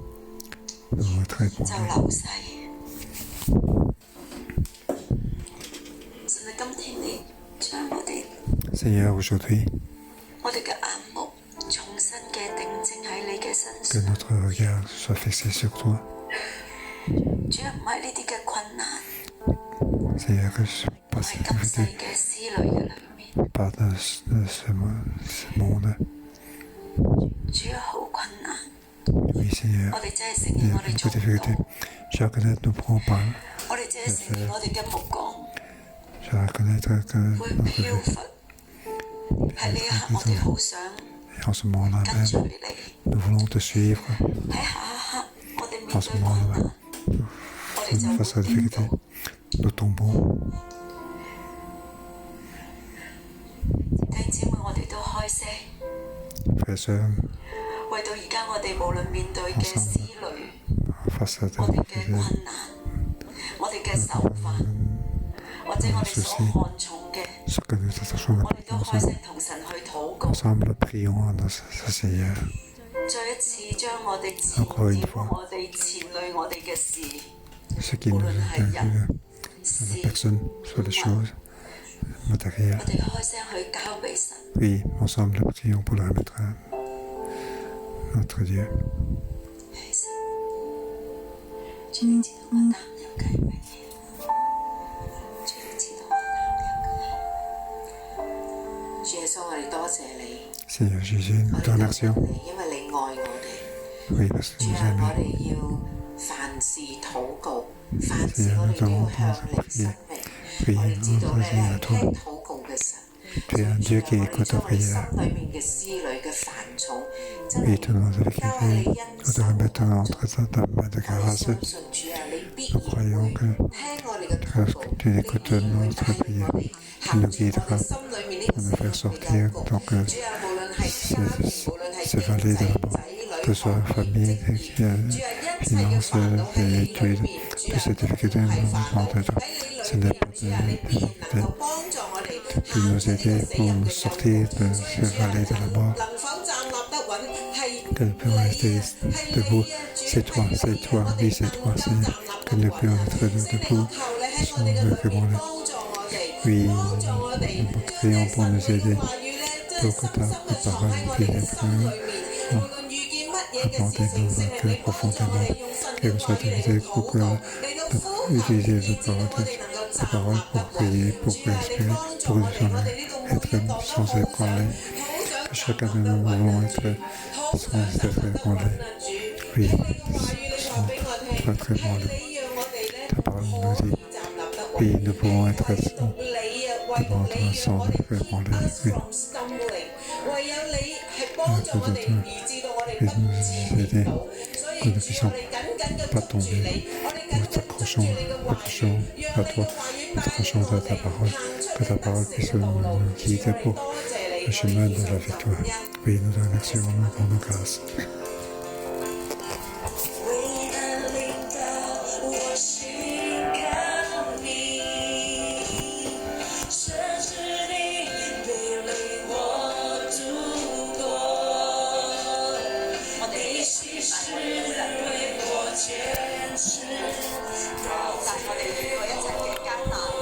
S1: nous devons être
S4: 就
S1: répondus.
S4: 流逝。神啊，今天你將我哋
S1: Seigneur, aujourd'hui,
S4: 我哋嘅眼目重新嘅定睛喺你嘅身
S1: que
S4: 上。
S1: notre regard soit fixé sur toi.
S4: 主啊，唔係呢啲嘅困難，
S1: Seigneur, que je
S4: 唔
S1: passe
S4: 係
S1: cette
S4: 今世
S1: difficulté
S4: 嘅思慮嘅裏面。
S1: pas de ce monde.
S4: 主啊，好困難，
S1: Oui, Seigneur,
S4: 我哋真係承
S1: il y
S4: 認
S1: a
S4: 我哋
S1: beaucoup
S4: 做
S1: de
S4: 唔
S1: difficultés.
S4: 到，
S1: Je reconnais que nous ne pourrons pas.
S4: 我哋真係承認我哋嘅目光
S1: Je reconnais que
S4: 會
S1: notre
S4: 飄
S1: vie,
S4: 忽。喺呢一刻，我哋好想
S1: et en ce moment-là
S4: 跟
S1: même,
S4: 隨你。
S1: nous voulons te suivre.
S4: 喺下一刻，我哋面
S1: En ce
S4: 對困
S1: moment-là,
S4: 難，我哋就
S1: face à
S4: 會
S1: la
S4: 跌
S1: difficulté,
S4: 倒。
S1: nous tombons.
S4: 弟兄姊妹，我哋都開聲，
S1: Frères et sœurs,
S4: 為到而家我哋無論面對嘅思慮，
S1: face à
S4: 我
S1: des
S4: 哋嘅困難，我哋嘅愁煩，或者我哋所看重嘅，
S1: ce que nous attachons
S4: 我哋都開
S1: ensemble.
S4: 聲同神去禱告，
S1: Ensemble, prions à notre Seigneur.
S4: 再一次將我哋纏繞我哋纏累我哋嘅事，
S1: Ce qui nous intéresse, la personne, soit les choses matérielles.
S4: 我哋開聲去交俾神。
S1: Oui, ensemble, prions pour le remettre à notre Dieu.
S4: 係神，主你知道我擔憂嘅係乜嘢？主你知道我擔憂嘅係。主耶穌，我哋多謝你，
S1: Seigneur Jésus,
S4: 我
S1: nous
S4: 哋
S1: te
S4: 多謝
S1: remercions.
S4: 你，因為你愛我哋。
S1: Oui, parce que
S4: 主
S1: nous
S4: 啊，我
S1: aimons.
S4: 哋要凡事禱告，凡事我哋都要向你申明。我哋知道你係聽禱告嘅神。
S1: Tu es un Dieu qui
S4: 我哋
S1: écoute
S4: 將
S1: ta
S4: 我哋心
S1: prière.
S4: 裏面嘅思慮嘅煩重，就
S1: Oui, tout le monde avec qui nous devons maintenant entrer dans la grâce. Nous croyons que tu écoutes notre prière, tu nous guideras pour nous faire sortir donc ces vallées de la mort, que ce soit famille, finances, études, toutes ces difficultés nous rencontrent. Ce n'est pas des difficultés. Tu nous aider pour nous sortir de ces vallées de la mort. Que nous puissions rester debout. C'est toi, oui, c'est toi, Seigneur. Que nous puissions être debout. Oui, nous prions pour nous aider, pour que ta parole puisse apporter dans un cœur profondément, quelle que soit l'activité, pour utiliser ta parole pour prier, pour respirer, pour être sans ébranler. Que chacun de nous voulons être sans être ébranlé. Oui, sans être ébranlé. Ta parole nous dit, oui, nous pouvons être devant toi sans être ébranlé. Oui. Que nous aider, que nous ne puissions pas tomber. Nous t'accrochons à toi, nous t'accrochons à ta parole, que ta parole puisse nous guider pour le chemin de la victoire. Oui, nous te remercions pour nos grâces.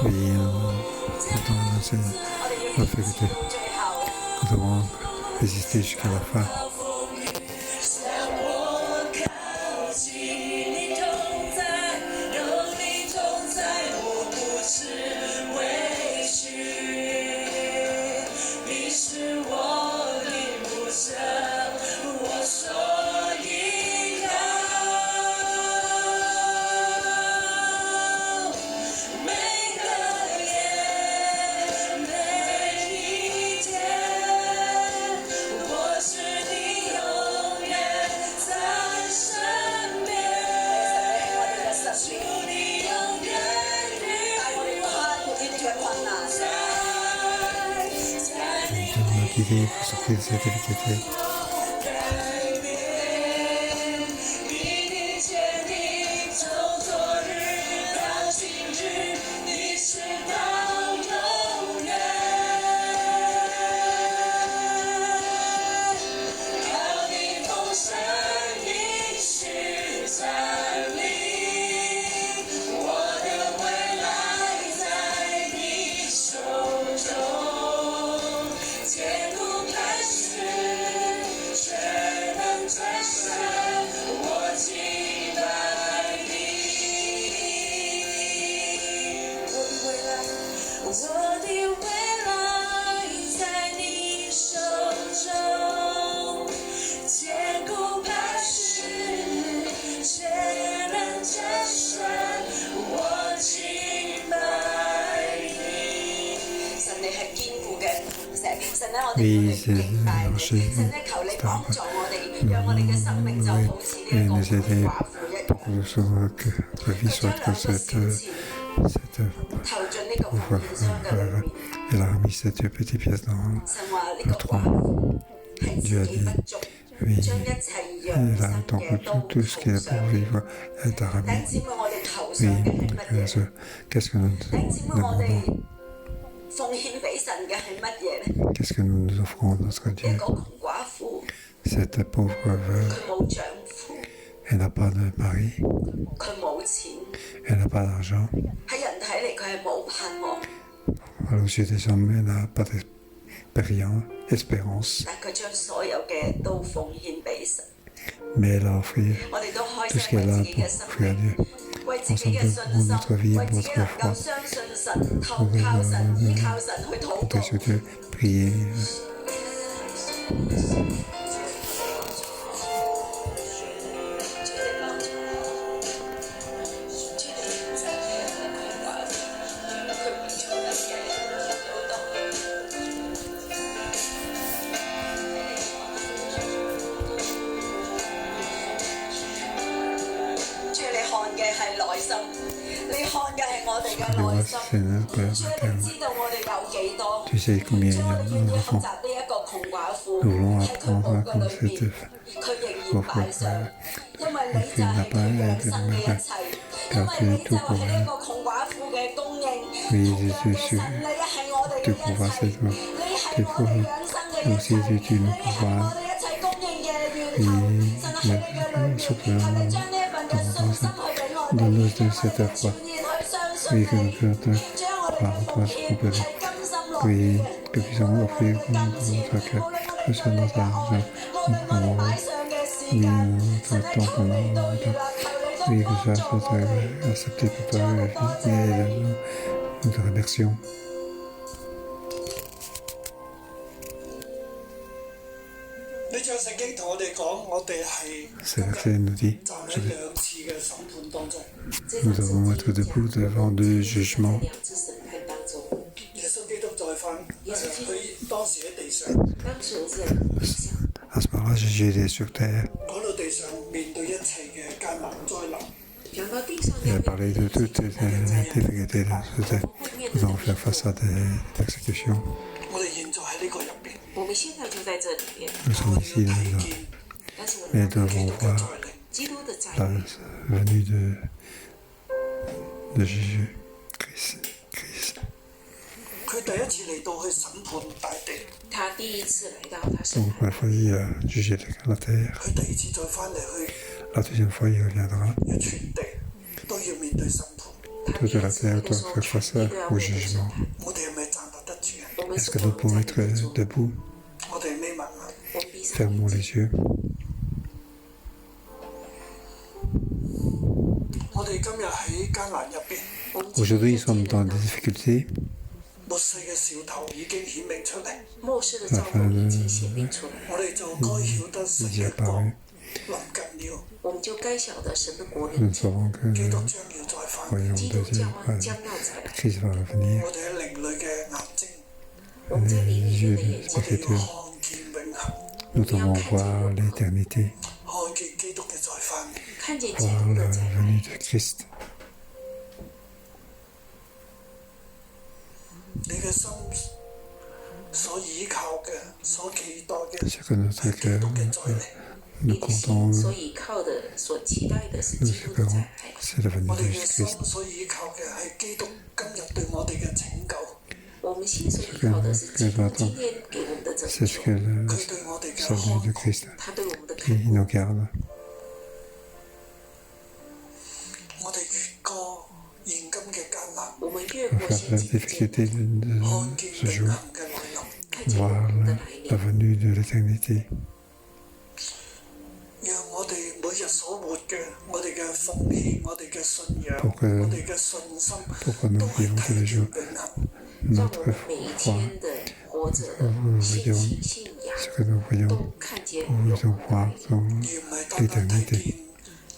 S1: Oui, dans cette vérité, nous devons résister jusqu'à la fin. Guider pour sortir de cette difficulté. Oui, c'est le rocher. Et nous aider pour que la vie soit que cette elle a remis cette petite pièce dans le trône. Dieu a dit, oui, elle a donc tout ce qu'il a pour vivre, elle t'a remis. Oui, qu'est-ce que nous demandons? Qu'est-ce que nous nous offrons à notre Dieu? Cette pauvre veuve, elle n'a pas de mari, elle n'a pas d'argent. Alors, aux yeux des hommes, elle n'a pas d'espérance. Mais elle a offert tout ce qu'elle a pour offrir à Dieu. Ensemble pour notre vie, pour notre foi. Comptez sur Dieu, priez.
S2: 心，你看嘅係我哋嘅
S1: 我
S2: 內心。
S1: c'est un peu
S2: 主啊，你知道我哋有幾多？
S1: Tu sais combien il y
S2: 主
S1: a
S2: 啊，你願意學
S1: d'enfants.
S2: 習呢一個窮寡婦
S1: Nous voulons
S2: 喺佢
S1: apprendre
S2: 冇
S1: à
S2: 嘅裏
S1: connaître
S2: 面，
S1: cette
S2: 佢仍然擺上，因為你
S1: et
S2: 就
S1: qu'il n'a
S2: 係
S1: pas
S2: 佢養
S1: été
S2: 生嘅一
S1: malade.
S2: 切，因為你就係呢一個窮寡婦嘅供應。
S1: Oui,
S2: 同
S1: je
S2: 樣嘅
S1: suis
S2: 神，你係我哋嘅
S1: tu
S2: 一
S1: pourras
S2: 切，
S1: cette
S2: 你係
S1: tu
S2: 我哋
S1: pourras
S2: 養生嘅一切，
S1: aussi
S2: 你
S1: tu
S2: 係
S1: nous
S2: 我
S1: pourras
S2: 哋一切供應嘅源頭。神喺你嘅裏面，求你將呢一份嘅信心去俾我哋，讓我哋全然去相信
S1: oui que
S2: 你
S1: nous puissions te
S2: 將我哋
S1: croire
S2: 嘅
S1: en
S2: 奉
S1: toi
S2: 獻
S1: s'il vous
S2: 係
S1: plaît.
S2: 甘心樂
S1: Oui
S2: 意嘅，
S1: que
S2: 無
S1: puissions
S2: 論我哋
S1: offrir
S2: 嘅
S1: comme
S2: 金
S1: notre
S2: 錢，
S1: cœur,
S2: 無論我哋
S1: que
S2: 對
S1: ce
S2: 你
S1: notre
S2: 嘅愛，
S1: argent,
S2: 無論我哋擺
S1: nous
S2: 上嘅時
S1: oui
S2: 間，
S1: notre
S2: 神啊，
S1: temps
S2: 求
S1: que
S2: 你都
S1: nous
S2: 悅納，求你都
S1: oui que
S2: 幫
S1: ça
S2: 助
S1: soit
S2: 我哋。
S1: accepté pour
S2: 主
S1: toi
S2: 啊，我哋多謝
S1: et
S2: 你。
S1: nous te remercions.
S3: 呢章聖經同我哋講，我哋係
S1: Ce verset nous dit
S3: 站喺兩次嘅審判當中。
S1: nous devons être debout devant deux jugements.
S4: 兩次審判當中，
S3: 耶穌基督再翻，佢當時喺地上，
S4: 當時在地上，
S1: À ce moment-là, Jésus était sur terre.
S3: 講到地上面對一切嘅艱難災難，
S4: 講到地上
S1: Il
S4: 要
S1: a
S4: 面
S1: parlé de toutes les difficultés de ce terre. Nous devons faire face à des persécutions.
S3: 我哋現在喺呢個入邊，
S4: 我們現在就在這裡面，
S1: Nous
S3: 我
S1: sommes
S3: 哋
S1: ici
S3: 要睇
S1: dans
S3: 見
S4: 但是我
S1: mais
S4: 們
S1: nous
S3: 基
S1: devons
S3: 督嘅
S1: voir
S3: 再臨。
S4: 基督的再
S1: la
S4: 臨，
S1: venue de Jésus Christ.
S3: 佢第一次嚟到去審判大地，
S4: 他第一次來到，他審
S1: Donc,
S4: 判
S1: la fois, il a jugé la terre.
S3: 佢第二次再翻嚟去，
S1: La deuxième fois, il reviendra.
S3: 要全地都要面對審判。
S4: 他
S1: Toute
S4: 第
S1: la
S4: 二次
S1: terre
S4: 來的
S1: doit
S4: 時候，
S1: faire
S4: 全
S1: face
S4: 地都要
S1: au
S4: 面對審
S1: jugement.
S4: 判。
S3: 我哋係咪站立得住啊？
S4: 我們
S1: Est-ce
S4: 是
S1: que
S4: 否
S1: nous
S4: 站
S1: pouvons
S4: 立
S1: être
S4: 得住？
S1: debout?
S3: 我哋眯埋眼，
S4: 我們閉上
S1: Fermons
S4: 眼
S1: les
S4: 睛。
S1: yeux.
S3: 我哋今日喺艱難入邊，
S4: 我們今
S1: Aujourd'hui,
S4: 天
S1: nous sommes
S4: 在
S1: dans
S4: 艱
S1: des
S4: 難
S1: difficultés.
S3: 末世嘅兆頭已經顯明出嚟，
S4: 末世的兆頭已經顯明出來，
S3: 我哋就該曉得神
S1: Il y a
S3: 嘅國
S1: apparu.
S3: 臨近了，
S4: 我們就該曉得神的國
S1: Nous
S4: 臨近，
S1: savons que
S3: 基督
S1: le
S3: 將要再翻。
S1: royaume
S4: 基
S1: de
S4: 督
S1: Dieu
S4: 將要再來。
S1: Christ va revenir.
S3: 我哋喺靈裏嘅眼睛，
S4: 我們在靈裡面的眼睛，
S3: 我哋要看見永恆，
S1: Nous devons voir l'éternité,
S3: 看見基督嘅再翻。
S4: 看見基
S1: voir
S4: 督
S1: la
S4: 的再來。
S1: venue de Christ.
S3: 你嘅心所依靠嘅、所期待嘅，
S1: Ce que notre
S3: 係基
S1: cœur
S3: 督嘅再嚟。
S1: nous
S4: 你的心
S1: comptons,
S4: 所依靠的、所期待的是
S1: nous
S4: 基督的再
S1: espérons,
S4: 來。
S1: c'est la venue
S3: 我
S1: de
S3: 哋嘅
S1: Jésus
S3: 心
S1: Christ.
S3: 所依靠嘅係基督今日對我哋嘅拯救，
S4: 我們心所依靠的是基督今天給我們的拯
S1: C'est ce
S4: 救，
S1: que le
S3: 佢對我哋嘅
S1: salut de
S3: 看顧。
S1: Christ
S4: 他對我們的
S1: qui
S4: 看
S1: nous
S4: 顧。
S1: garde.
S3: 我哋越過現今嘅艱難，
S4: 我們越過
S1: Face à la
S4: 現今的艱
S1: difficulté
S4: 難，
S1: de
S3: 看見
S1: ce
S3: 永
S1: jour,
S3: 恆嘅來臨，
S4: 看見
S1: voir
S4: 我們的
S1: la,
S4: 來
S1: la
S4: 臨，
S1: venue de l'éternité.
S3: 讓我哋每日所活嘅，我哋嘅奉獻、我哋嘅信仰、
S1: Pour que-
S3: 我哋嘅信心，
S1: Pourquoi nous
S3: 都係
S1: vivons tous
S3: 睇
S1: les
S3: 見
S1: jours
S3: 永恆。
S4: 讓我
S1: notre
S4: 們每一
S1: foi,
S4: 天的活着的信心、信仰
S1: ce que nous voyons,
S4: 都看見
S1: nous
S4: 永
S1: devons
S4: 恆的
S1: voir
S4: 來臨，
S1: dans
S3: 而唔係單單睇
S1: l'éternité.
S3: 見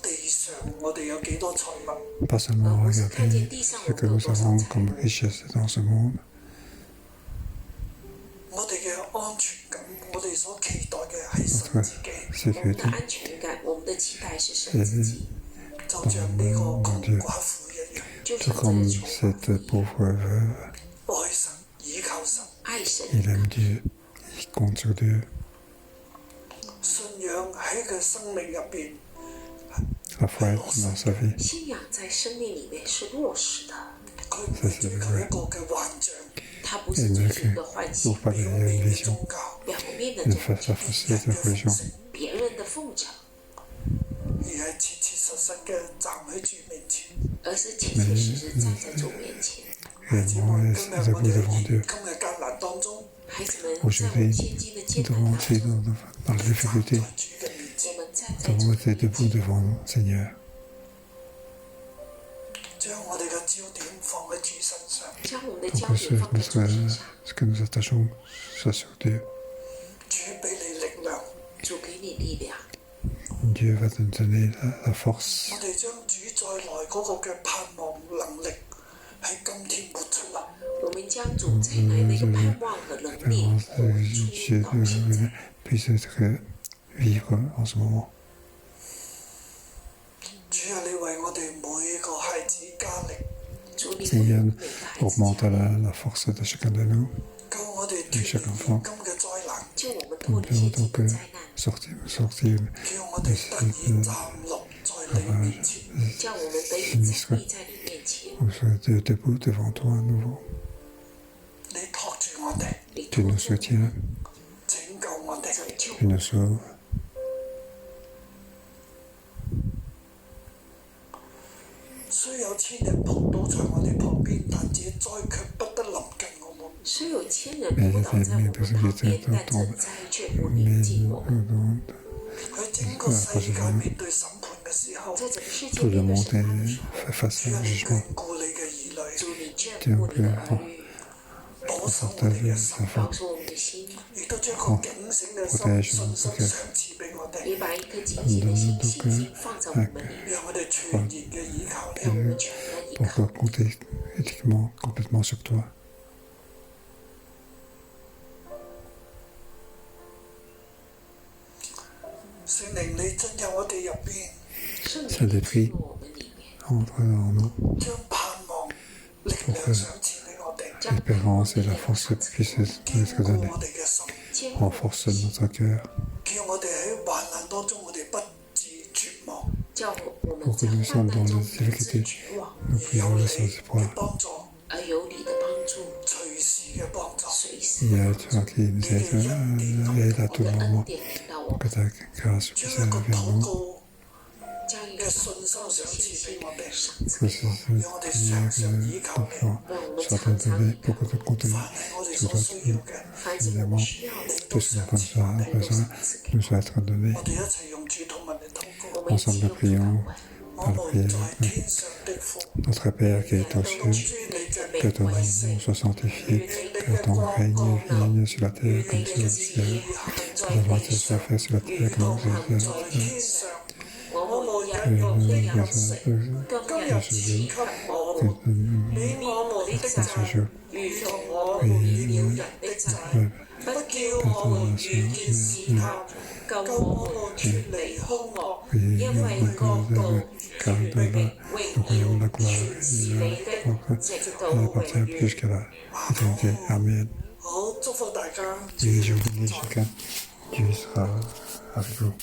S3: 地上我哋有幾多財物，
S1: Pas seulement regarder ce que nous avons comme richesse dans ce monde,
S3: 我哋嘅安全感，我哋所期待嘅係神
S1: notre
S3: 自己，
S4: 我們的
S1: sécurité.
S4: 安全感，我們的期待是神自己，
S3: 就像呢個窮寡婦一樣，
S4: 就
S1: Tout
S4: 像這個
S1: comme
S4: 窮寡
S1: cette
S4: 婦
S1: pauvre veuve,
S3: 愛神、倚靠神，
S4: 愛神，
S1: il aime Dieu, il compte sur Dieu.
S3: 信仰喺佢生命入邊
S1: La foi dans sa vie,
S4: 信仰在生命裡面是落實的，
S3: 佢唔係追求一個嘅幻象、
S4: 它不是追求一個幻想
S1: pour，pas
S3: 表
S1: devenir
S3: 面
S1: une
S3: 嘅
S1: vision,
S3: 宗教，
S4: 表面的
S1: ne
S4: 宗
S1: face
S4: 教
S1: à，face de religion,
S4: 別人的奉承，
S3: 而係切切實實嘅站喺主面前。
S4: 而是切切實實站在主面前。
S1: réellement
S3: 今日
S1: être
S3: 我
S1: debout
S3: 哋喺
S1: devant
S3: 現今
S1: Dieu.
S3: 嘅艱難當中，
S4: 孩子們在我們現今的
S1: Nous
S4: 艱
S1: devons
S4: 難
S1: aussi
S4: 當中，
S1: dans la
S3: 站
S1: difficulté,
S3: 在主嘅面前，
S4: 我們站
S1: nous
S4: 在主
S1: devons
S4: 的
S1: être
S4: 面
S1: debout
S4: 前，
S1: devant le Seigneur.
S3: 將我哋嘅焦點放喺主身上。
S4: 將我們的
S1: Pour
S4: 焦
S1: que
S4: 點放在主身上。
S1: ce que nous attachons soit sur Dieu.
S3: 主俾你力量，
S4: 主給你力量，
S1: Dieu va te donner la force.
S3: 我哋將主再來嗰個嘅盼望能力喺今天活出嚟。
S4: 我們將主再來那個盼望和能力
S1: Vraiment,
S4: 活出
S1: Dieu
S4: 到現在。
S1: puisse être vivre en ce moment.
S3: 主啊，你為我哋每個孩
S1: Seigneur, augmente la force de chacun de nous,
S5: 救我哋
S1: de
S5: 脱
S1: chaque
S5: 離
S1: enfant.
S5: 現今嘅災難，
S4: 叫我們
S1: Nous
S4: 脫離
S1: pouvons
S4: 現今
S1: donc
S4: 嘅災難，
S1: sortir
S5: 叫我哋得以站立在你面前。
S4: 叫我們得以站立在你面前。
S1: Nous sommes debout devant toi à nouveau.
S5: 你托住我哋，
S4: 你
S1: Tu
S4: 托
S1: nous
S4: 住我
S1: soutiens,
S5: 拯救我哋。
S4: 拯救
S1: tu nous sauves.
S5: 雖有千人撲倒在我哋旁邊，但這災卻不得臨近我們。
S4: 雖有千人撲倒在我們旁邊，但這災卻不臨
S1: Mais
S4: 近
S1: nous,
S4: 我們。
S1: nous-
S5: 喺整個世界面對審判嘅時候，
S4: 在整個世界
S1: tout le
S4: 面對
S1: monde
S4: 審判的時
S1: est
S4: 候，
S1: face
S5: 主
S1: à
S5: 啊，
S1: un
S5: 你
S1: jugement.
S5: 眷顧你嘅兒女，
S4: 主你眷顧你的兒女，
S5: 保守我哋嘅心，
S4: 保守我們的心，
S5: 亦都將個警醒嘅心、信心賞賜俾我哋，
S4: 也把一顆警醒的心信心放在我們裡，
S5: 讓我哋全然嘅倚靠你。
S4: 讓我們全然依
S1: Pour
S4: 靠
S1: compter éthiquement, complètement sur toi.
S5: 聖靈，你進入我哋入邊，
S4: 聖
S1: Ça
S4: 靈
S1: détruit
S4: 進入我們裡面，
S1: entre en nous
S5: 將盼望、力量賞賜俾我哋，
S1: l'espérance et la force puissent nous
S5: 堅
S1: être
S5: 固
S1: données.
S5: 我哋嘅心，
S4: 堅固我們
S1: Renforce
S4: 的心，
S1: notre cœur
S5: 叫我哋喺患難當中，我哋不致絕望，
S4: 叫我們
S1: pour que
S4: 在
S1: nous
S4: 患
S1: sommes
S4: 難
S1: dans
S4: 中
S1: les
S4: 不致
S1: difficultés.
S4: 絕望，
S1: Nous
S5: 有
S1: puissions
S5: 你
S1: le sans
S5: 嘅
S1: espoir.
S5: 幫助，
S4: 而有你的幫助，
S5: 隨時嘅幫助。
S4: 隨時
S1: Il y a toi qui nous aide à tout
S4: 你的恩
S1: moment.
S4: 典臨到我
S1: Que
S4: 們，
S1: ta grâce
S5: 將
S1: puisse
S5: 一個
S1: arriver à
S5: 禱
S1: nous.
S5: 告
S4: 將一個
S5: 嘅信心賞
S4: 禱告的信
S5: 賜俾
S4: 心
S5: 我哋，
S4: 賞賜
S1: Que ce
S5: 讓我哋常常倚靠你。
S1: enfant soit donné pour que tu continues
S5: 凡係我哋
S1: sur
S5: 所
S1: toi.
S5: 需要嘅，
S4: 凡是我們需要的，
S1: Tout ce qu'on a besoin nous soit être donné.
S5: 我哋一齊用主禱文嚟禱告。
S4: 我們一起
S1: Ensemble
S4: 用
S1: prions
S5: 我
S1: par la
S5: 們
S1: prière.
S5: 在天上的父，
S1: Notre Père qui est aux
S5: 願
S1: cieux,
S5: 你嘅
S1: que ton
S5: 名為
S1: nom
S5: 聖，
S1: soit sanctifié, que ton règne vienne sur la terre comme sur le ciel. Que ta volonté soit faite sur la terre comme au
S5: 在
S1: ciel.
S5: 天上。
S4: 我們
S5: 我
S4: 日用的
S5: 們
S4: 飲食，今日賜給我們，免我們的債，如同我們免了人的債，不叫我們遇見試探，救我們脱離兇惡，因為國度、權柄、榮耀全是你的，直到
S1: Elle
S4: 永
S1: appartient
S4: 遠。
S1: jusqu'à la éternité. Amen.
S5: 好，祝福大家。
S1: Et je vous dis chacun, Dieu sera avec vous.